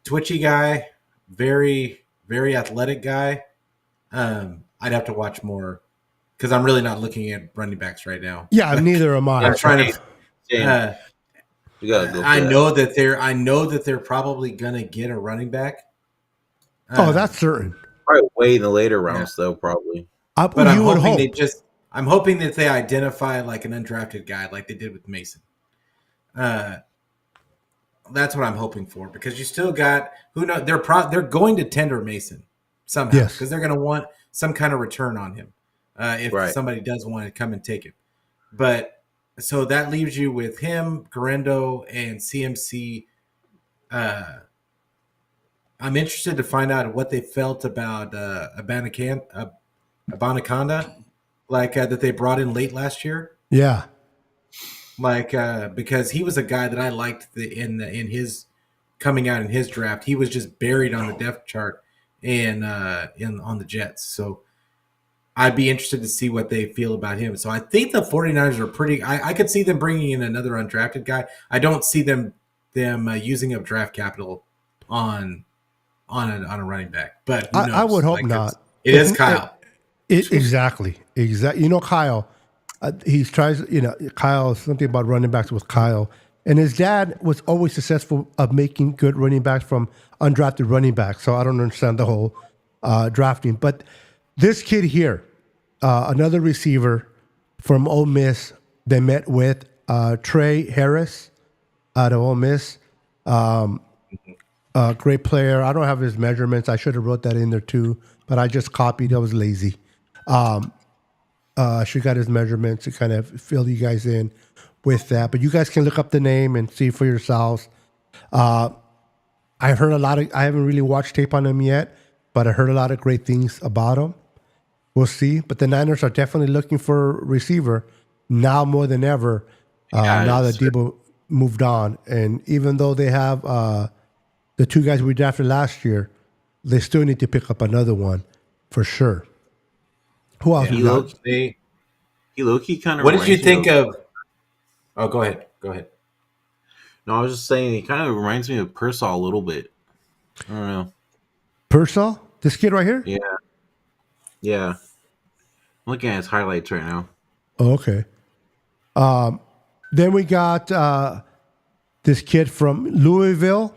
twitchy guy, very very athletic guy. I'd have to watch more because I'm really not looking at running backs right now. Yeah, neither am I. I'm trying to. You gotta go. I know that they're probably gonna get a running back. Oh, that's certain. Probably way in the later rounds though, probably. But I'm hoping I'm hoping that they identify like an undrafted guy, like they did with Mason. That's what I'm hoping for because you still got who knows they're going to tender Mason somehow because they're going to want some kind of return on him if somebody does want to come and take him. But so that leaves you with him, Garendo, and CMC. I'm interested to find out what they felt about Abanaconda, like that they brought in late last year. Yeah, like because he was a guy that I liked in his coming out in his draft. He was just buried on the depth chart and on the Jets. So I'd be interested to see what they feel about him. So I think the 49ers are pretty. I could see them bringing in another undrafted guy. I don't see them using up draft capital on a running back. But who knows? I would hope not. It is Kyle. Exactly. You know, Kyle. He tries. You know, Kyle. Something about running backs with Kyle, and his dad was always successful of making good running backs from undrafted running backs. So I don't understand the whole drafting. But this kid here, another receiver from Ole Miss, they met with Trey Harris out of Ole Miss. Great player. I don't have his measurements. I should have wrote that in there too, but I just copied. I was lazy. She got his measurements to kind of fill you guys in with that. But you guys can look up the name and see for yourselves. I've heard a lot of. I haven't really watched tape on him yet, but I heard a lot of great things about him. We'll see. But the Niners are definitely looking for a receiver now more than ever. Now that Deebo moved on, and even though they have the two guys we drafted last year, they still need to pick up another one for sure. Who else? He low-key kind of. What did you think of? Oh, go ahead. No, I was just saying he kind of reminds me of Pearsall a little bit. I don't know. Pearsall? This kid right here? Yeah. I'm looking at his highlights right now. Oh, okay. Then we got this kid from Louisville,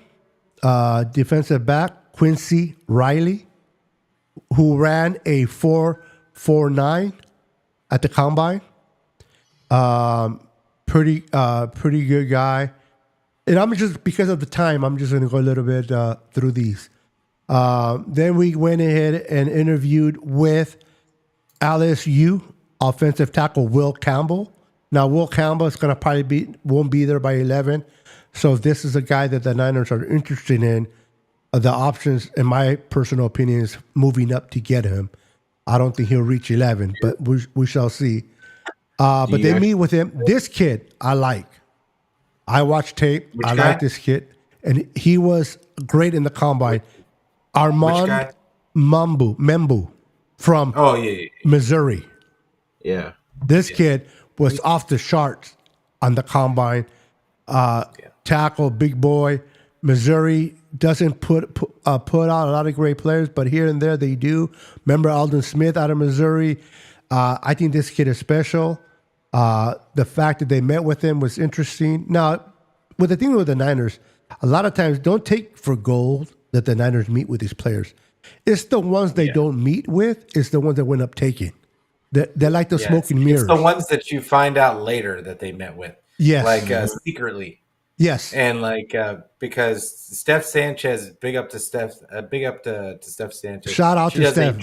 defensive back, Quincy Riley, who ran a 4.49 at the combine. Pretty good guy. And I'm just, because of the time, I'm just going to go a little bit through these. Then we went ahead and interviewed with LSU offensive tackle Will Campbell. Now, Will Campbell is going to probably won't be there by 11. So if this is a guy that the Niners are interested in, the options, in my personal opinion, is moving up to get him. I don't think he'll reach 11, but we shall see. But they meet with him. This kid, I like. I watched tape. I like this kid. And he was great in the combine. Armand Membu from Missouri. Yeah. This kid was off the charts on the combine. Tackle, big boy. Missouri doesn't put out a lot of great players, but here and there they do. Remember Alden Smith out of Missouri. I think this kid is special. The fact that they met with him was interesting. Now, with the thing with the Niners, a lot of times don't take for gold that the Niners meet with these players. It's the ones they don't meet with. It's the ones that went up taking. They're like the smoke and mirrors. It's the ones that you find out later that they met with. Yes. Like secretly. Yes. And like because Steph Sanchez, big up to Steph Sanchez. Shout out to Steph.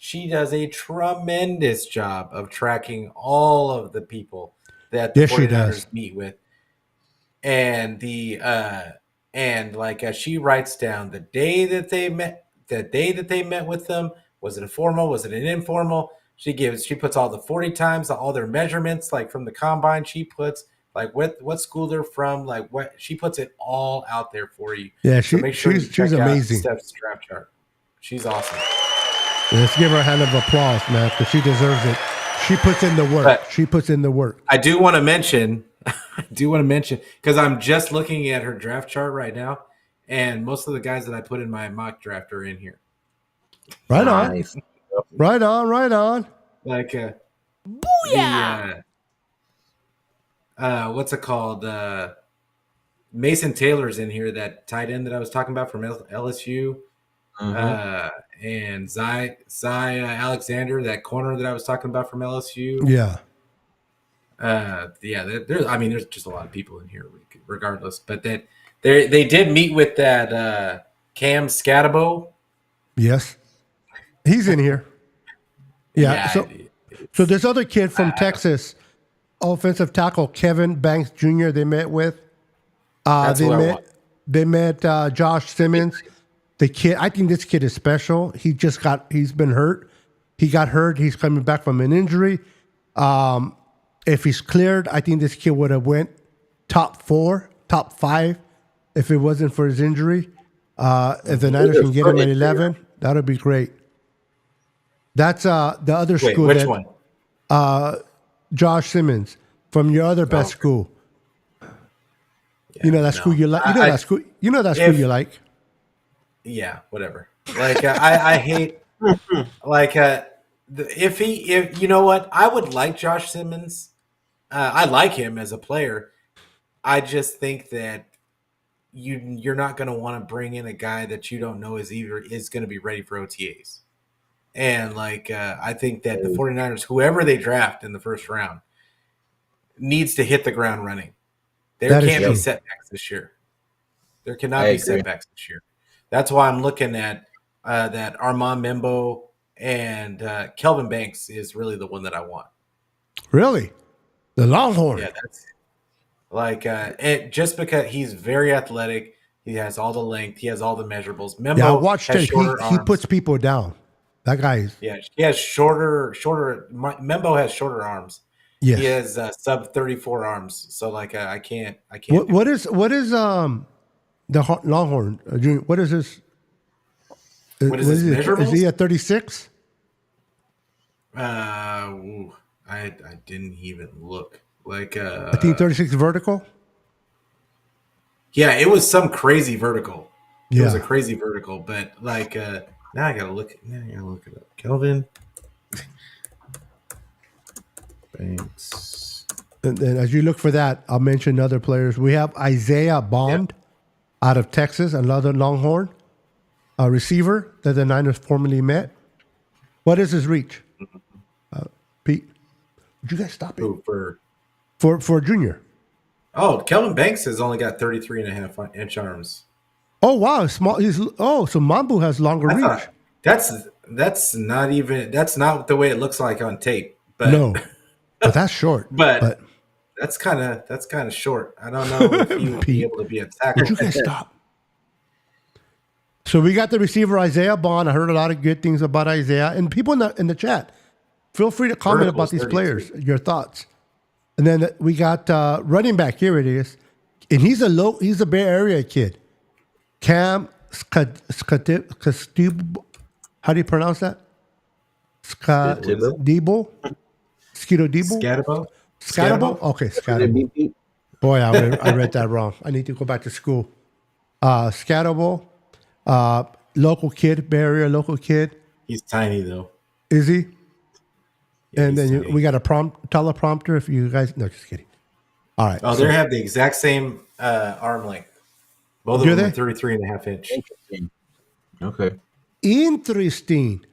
She does a tremendous job of tracking all of the people that the Yes, she 49ers does. meet with. And she writes down the day that they met with them. Was it a formal? Was it an informal? She puts all the 40 times, all their measurements, like from the combine. She puts like what school they're from, like what she puts it all out there for you. Yeah, so make sure she's amazing. Steph's draft chart. She's awesome. Let's give her a hand of applause, man, because she deserves it. She puts in the work. I do want to mention, because I'm just looking at her draft chart right now, and most of the guys that I put in my mock draft are in here. Right on. Right on. Like, booyah! What's it called? Mason Taylor's in here, that tight end that I was talking about from LSU. And Zy Alexander, that corner that I was talking about from LSU. Yeah. There's just a lot of people in here, regardless. But that they did meet with that Cam Scatabo. Yes, he's in here. Yeah. So this other kid from Texas, offensive tackle Kevin Banks Jr. They met with. They met Josh Simmons. The kid, I think this kid is special. He's been hurt. He got hurt. He's coming back from an injury. If he's cleared, I think this kid would have went top 4, top 5 if it wasn't for his injury. If the Niners can get him at 11, that would be great. That's the other school. Which one? Josh Simmons from your other best school. Yeah, you know that school you like. You know that school you like. Yeah, whatever. Like I hate like if you know what, I would like Josh Simmons. I like him as a player. I just think that you're not going to want to bring in a guy that you don't know is going to be ready for OTAs. And like I think that the 49ers, whoever they draft in the first round, needs to hit the ground running. There can't be setbacks this year. There cannot be setbacks this year. That's why I'm looking at that Armand Membo and Kelvin Banks is really the one that I want. Really? The Longhorn? Yeah, that's like just because he's very athletic. He has all the length. He has all the measurables. Membo I watched has it. He puts people down. That guy is. Yeah, he has shorter. Membo has shorter arms. Yes. He has sub 34 arms. So like I can't. What is the Longhorn? What is this? What is his measurables? Is he at 36? I didn't even look. Like I think 36 vertical. Yeah, it was some crazy vertical. Yeah. It was a crazy vertical, but like now I gotta look. Now I gotta look it up. Kelvin Banks. And then as you look for that, I'll mention other players. We have Isaiah Bond out of Texas, another Longhorn, a receiver that the Niners formerly met. What is his reach? Pete, would you guys stop it? For junior. Oh, Kelvin Banks has only got 33.5-inch arms. Oh, wow. Small. So Mambu has longer reach. That's not the way it looks like on tape. But, no, but that's short. but that's kind of short. I don't know if he would be able to be a tackle. Would you guys stop? So we got the receiver Isaiah Bond. I heard a lot of good things about Isaiah, and people in the chat, feel free to comment about these players, your thoughts. And then we got running back. Here it is, and he's a Bay Area kid. Cam Scatebo. How do you pronounce that? Deebo. Scatabo. Okay, Scatabo. Boy, I read that wrong. I need to go back to school. Scatabo. Local kid, Bay Area local kid. He's tiny though. Is he? Yeah, and he's then tiny. we got a teleprompter. If you guys, no, just kidding. All right. Oh, so they have the exact same arm length. Both of Do them are they? 33.5 inch. Interesting. Okay. Interesting.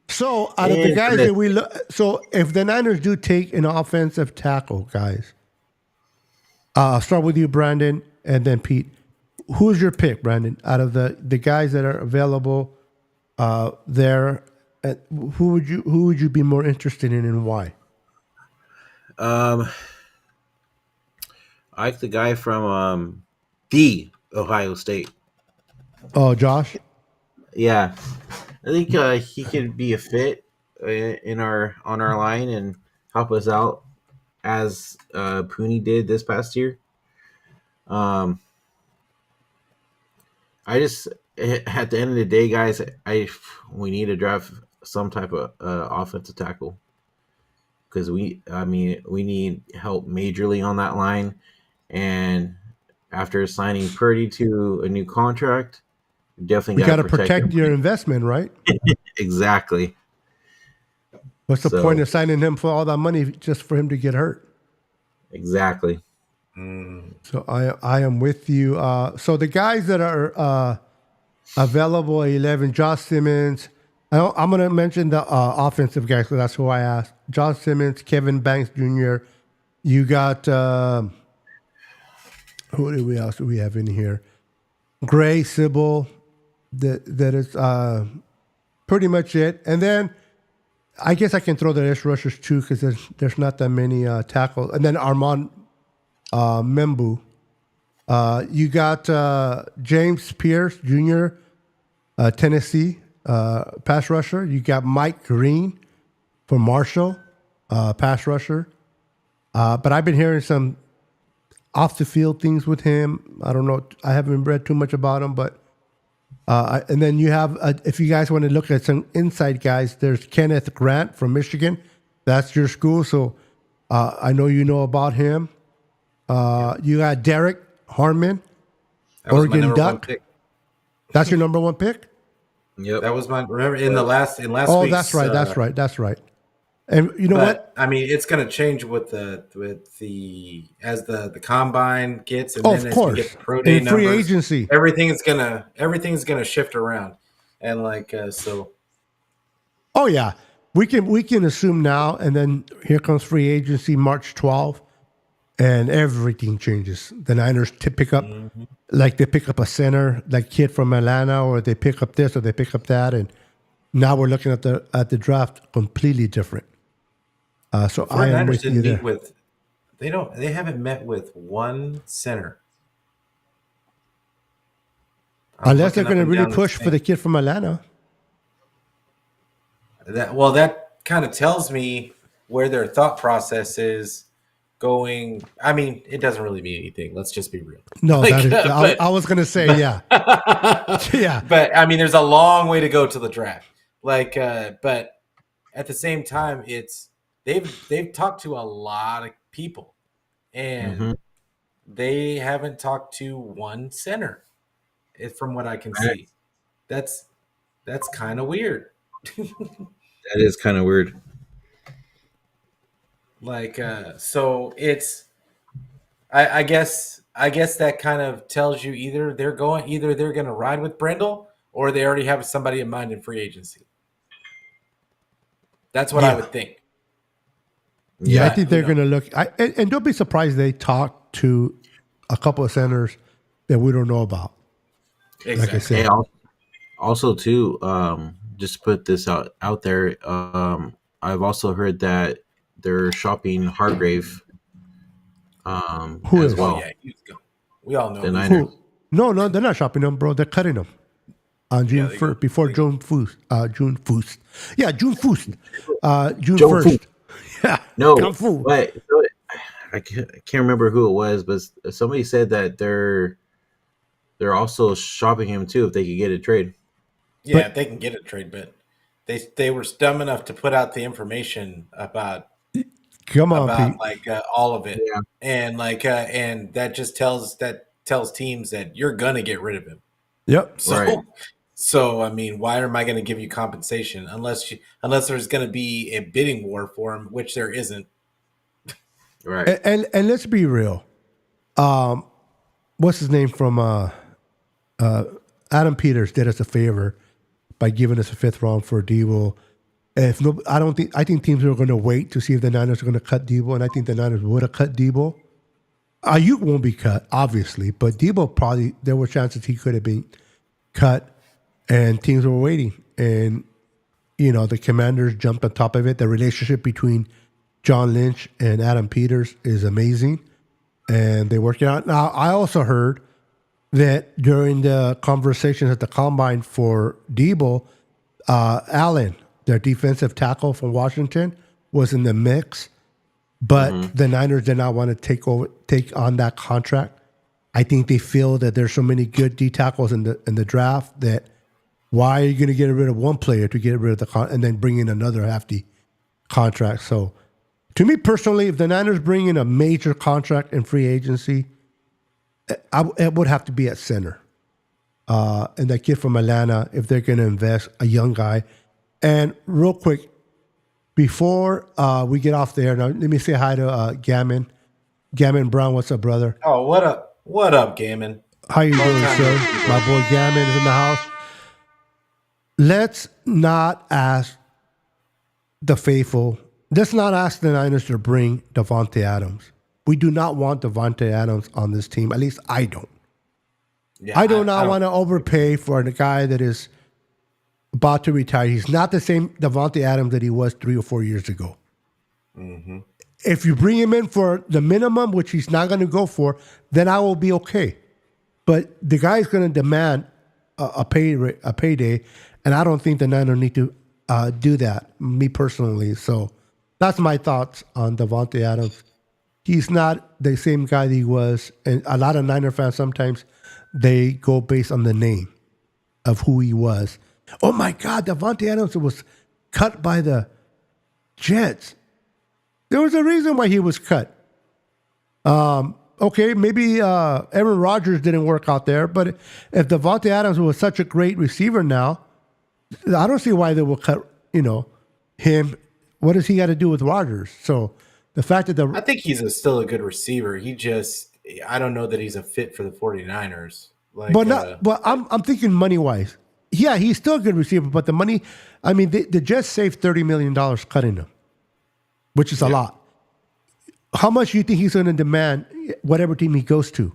So out of the guys that we Interesting. look, so if the Niners do take an offensive tackle, guys, I'll start with you, Brandon, and then Pete. Who's your pick, Brandon? Out of the guys that are available there, who would you be more interested in and why? Um, I like the guy from the Ohio State. Oh, Josh. Yeah, I think he could be a fit in our on our line and help us out as Pooney did this past year. Um, I just at the end of the day, guys, we need to draft some type of offensive tackle because we need help majorly on that line, and after signing Purdy to a new contract, we definitely We got got to to protect protect him. your investment, right? Exactly. What's the point So of signing him for all that money just for him to get hurt? exactly. So I am with you. So the guys that are available at 11, Josh Simmons. I'm going to mention the offensive guys because that's who I asked. Josh Simmons, Kevin Banks Jr. You got who else do we have in here? Gray Sybil. That is pretty much it. And then I guess I can throw the edge rushers too because there's not that many tackles. And then Armand Membu. You got James Pierce Jr., Tennessee pass rusher. You got Mike Green for Marshall, pass rusher. But I've been hearing some off the field things with him. I don't know. I haven't read too much about him, but and then you have, if you guys want to look at some inside guys, there's Kenneth Grant from Michigan. That's your school, so I know you know about him. You got Derek Harmon, That was my Oregon number one Duck. pick. That's your number one pick? Yep. That was my remember in last Oh, week's. that's right. That's right. And you know what? But I mean, it's going to change with the as the combine gets, and Oh, then of as we course. get the pro day In free numbers, agency. everything's gonna shift around, and so. Oh yeah, we can assume now, and then here comes free agency March 12th, and everything changes. The Niners pick up, like they pick up a center, like kid from Atlanta, or they pick up this, or they pick up that, and now we're looking at the draft completely different. So I am 49ers with you didn't there. meet with. They haven't met with one center. Unless they're going to really push for the kid from Atlanta. That kind of tells me where their thought process is going. I mean, it doesn't really mean anything. Let's just be real. No, Like, that is. but- I was going to say, yeah, yeah. But I mean, there's a long way to go to the draft. But at the same time, it's they've talked to a lot of people, and they haven't talked to one center, from what I can see. That's kind of weird. That is kind of weird. So it's. I guess that kind of tells you either they're going to ride with Brendel, or they already have somebody in mind in free agency. That's what I would think. Yeah, I But, think they're going to look. And don't be surprised they talk to a couple of centers that we don't know about. Exactly. Like I said, Hey, also too, just to put this out there, I've also heard that they're shopping Hargrave Who as is? well. Oh, yeah, we all know. The who- Niners. who? No, they're not shopping them, bro. They're cutting them on June they 1st, before June 1st. June 1st. Yeah, June 1st. June June 1st. Yeah. No, Kung Fu. but I can't remember who it was, but somebody said that they're also shopping him too if they could get a trade. Yeah, if they can get a trade, but they were dumb enough to put out the information about Come on, Pete. all of it, Yeah. and and that just tells teams that you're gonna get rid of him. Yep. So Right. So I mean, why am I going to give you compensation unless there's going to be a bidding war for him, which there isn't. Right. And let's be real. What's his name from Adam Peters did us a favor by giving us a 5th round for Deebo. If no, I think teams are going to wait to see if the Niners are going to cut Deebo, and I think the Niners would have cut Deebo. Ayuk won't be cut, obviously, but Deebo probably there were chances he could have been cut, and teams were waiting, and the Commanders jumped on top of it. The relationship between John Lynch and Adam Peters is amazing, and they worked it out. Now, I also heard that during the conversations at the combine for Deebo, Allen, their defensive tackle from Washington, was in the mix, but the Niners did not want to take on that contract. I think they feel that there's so many good D tackles in the draft that why are you going to get rid of one player to get rid of and then bring in another hefty contract? So, to me personally, if the Niners bring in a major contract in free agency, it would have to be at center. And that kid from Atlanta, if they're going to invest, a young guy. And real quick, before we get off there, now let me say hi to Gammon. Gammon Brown, what's up, brother? Oh, what up? What up, Gaiman? How you doing, time sir? no see, My boy Gammon is in the house. Let's not ask the faithful. Let's not ask the Niners to bring Davante Adams. We do not want Davante Adams on this team. At least I don't. Yeah, I do not want to overpay for a guy that is about to retire. He's not the same Davante Adams that he was 3 or 4 years ago. Mm-hmm. If you bring him in for the minimum, which he's not going to go for, then I will be okay. But the guy's going to demand a payday, and I don't think the Niners need to do that, me personally. So that's my thoughts on Davante Adams. He's not the same guy that he was, and a lot of Niner fans sometimes they go based on the name of who he was. Oh my God, Davante Adams was cut by the Jets. There was a reason why he was cut. Okay, maybe Aaron Rodgers didn't work out there, but if Davante Adams was such a great receiver now, I don't see why they will cut, him. What does he got to do with Rodgers? So the fact that I think he's still a good receiver. I don't know that he's a fit for the 49ers. But I'm thinking money wise. Yeah, he's still a good receiver, but the money, I mean, the Jets saved $30 million cutting him, which is a lot. How much do you think he's going to demand whatever team he goes to?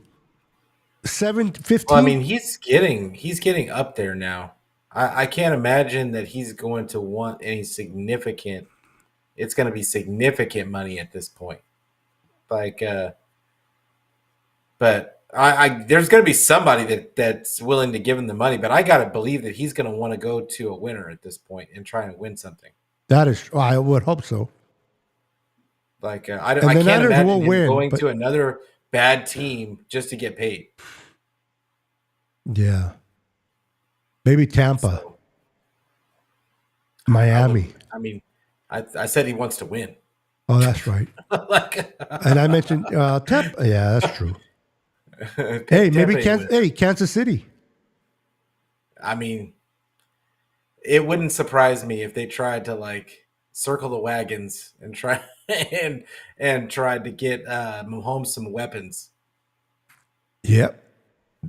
15? Well, I mean, he's getting up there now. I can't imagine that he's going to want any significant. It's going to be significant money at this point. But there's going to be somebody that's willing to give him the money. But I got to believe that he's going to want to go to a winner at this point and try and win something. That is, I would hope so. I can't imagine him going to another bad team just to get paid. Yeah. Maybe Tampa. Miami. I said he wants to win. Oh, that's right. And I mentioned Tampa. Yeah, that's true. Hey, maybe Kansas City. I mean, it wouldn't surprise me if they tried to circle the wagons and try and tried to get Mahomes some weapons. Yep.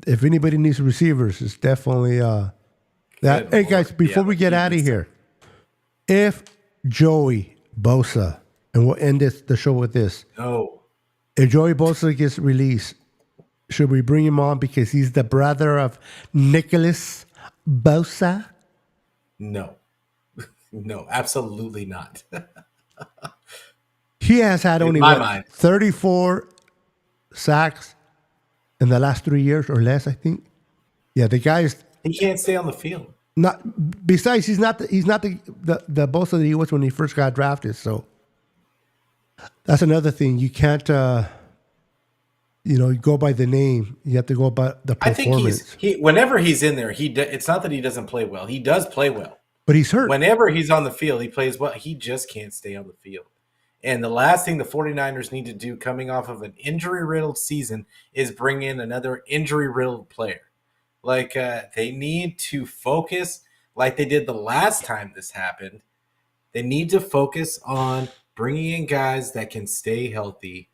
If anybody needs receivers, it's definitely that. Good hey, Lord. guys, before we get out of here, if Joey Bosa, and we'll end the show with this. No. If Joey Bosa gets released, should we bring him on because he's the brother of Nicholas Bosa? No. No, absolutely not. He has had only 34 sacks in the last 3 years or less, I think. Yeah, the guy is. He can't stay on the field. Not. Besides, he's not the Bosa that he was when he first got drafted. So that's another thing. You can't, go by the name. You have to go by the performance. I think whenever he's in there, it's not that he doesn't play well. He does play well. But he's hurt. Whenever he's on the field, he plays well. He just can't stay on the field. And the last thing the 49ers need to do coming off of an injury-riddled season is bring in another injury-riddled player. Like they need to focus like they did the last time this happened. They need to focus on bringing in guys that can stay healthy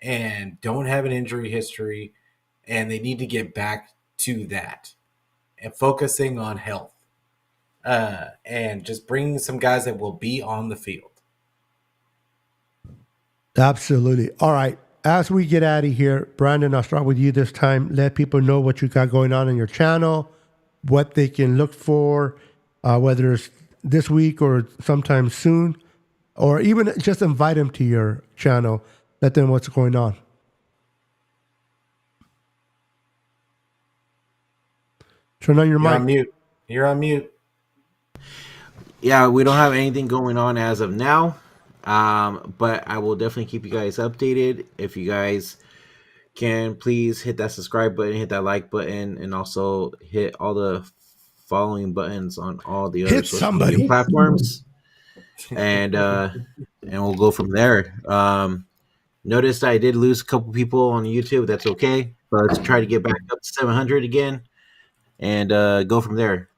and don't have an injury history, and they need to get back to that and focusing on health and just bringing some guys that will be on the field. Absolutely. All right. As we get out of here, Brandon, I'll start with you this time. Let people know what you got going on your channel, what they can look for, whether it's this week or sometime soon, or even just invite them to your channel. Let them know what's going on. Turn on your You're mic. on mute. You're on mute. Yeah, we don't have anything going on as of now, but I will definitely keep you guys updated. If you guys can, please hit that subscribe button, hit that like button, and also hit all the following buttons on all the other Hit social media somebody. platforms, and we'll go from there. Noticed I did lose a couple people on YouTube. That's okay, but let's try to get back up to 700 again, and go from there.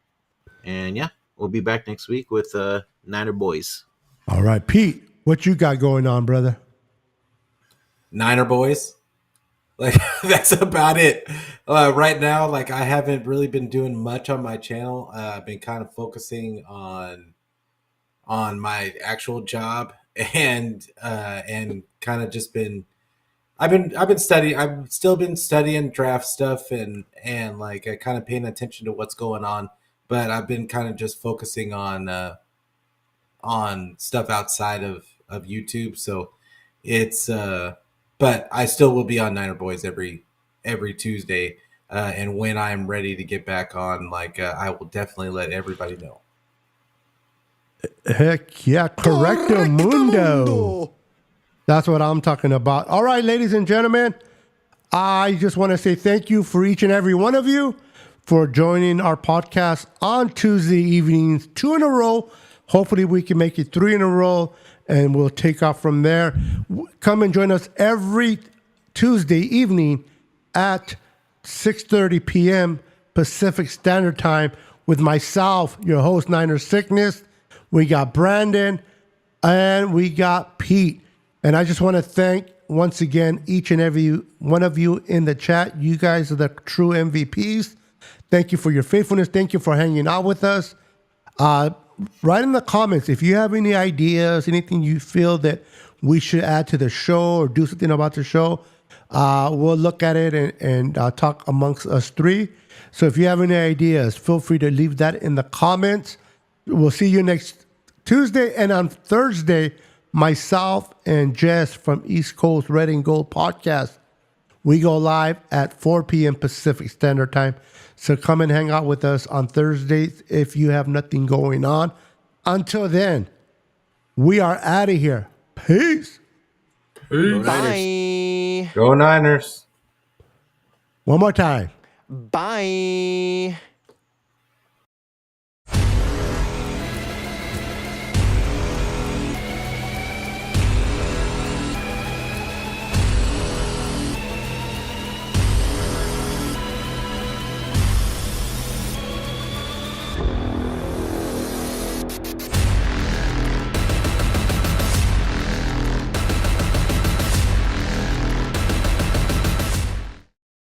And yeah, we'll be back next week with Niner Boys. All right, Pete, what you got going on, brother? Niner boys. Like that's about it. Right now, like I haven't really been doing much on my channel. I've been kind of focusing on my actual job and kind of just been I've been studying. I've still been studying draft stuff and like kind of paying attention to what's going on. But I've been kind of just focusing on stuff outside of YouTube. So it's but I still will be on Niner Boys every Tuesday. And when I'm ready to get back on, like I will definitely let everybody know. Heck yeah, correcto mundo. That's what I'm talking about. All right, ladies and gentlemen, I just want to say thank you for each and every one of you for joining our podcast on Tuesday evenings, 2 in a row. Hopefully we can make it 3 in a row and we'll take off from there. Come and join us every Tuesday evening at 6:30 p.m. Pacific Standard Time with myself, your host, Niner Sickness. We got Brandon and we got Pete. And I just want to thank once again each and every one of you in the chat. You guys are the true MVPs. Thank you for your faithfulness. Thank you for hanging out with us. Write in the comments if you have any ideas, anything you feel that we should add to the show or do something about the show. We'll look at it and talk amongst us three. So if you have any ideas, feel free to leave that in the comments. We'll see you next Tuesday. And on Thursday, myself and Jess from East Coast Red and Gold Podcast, we go live at 4 p.m. Pacific Standard Time. So come and hang out with us on Thursdays if you have nothing going on. Until then, we are out of here. Peace. Bye. Go Niners. One more time. Bye.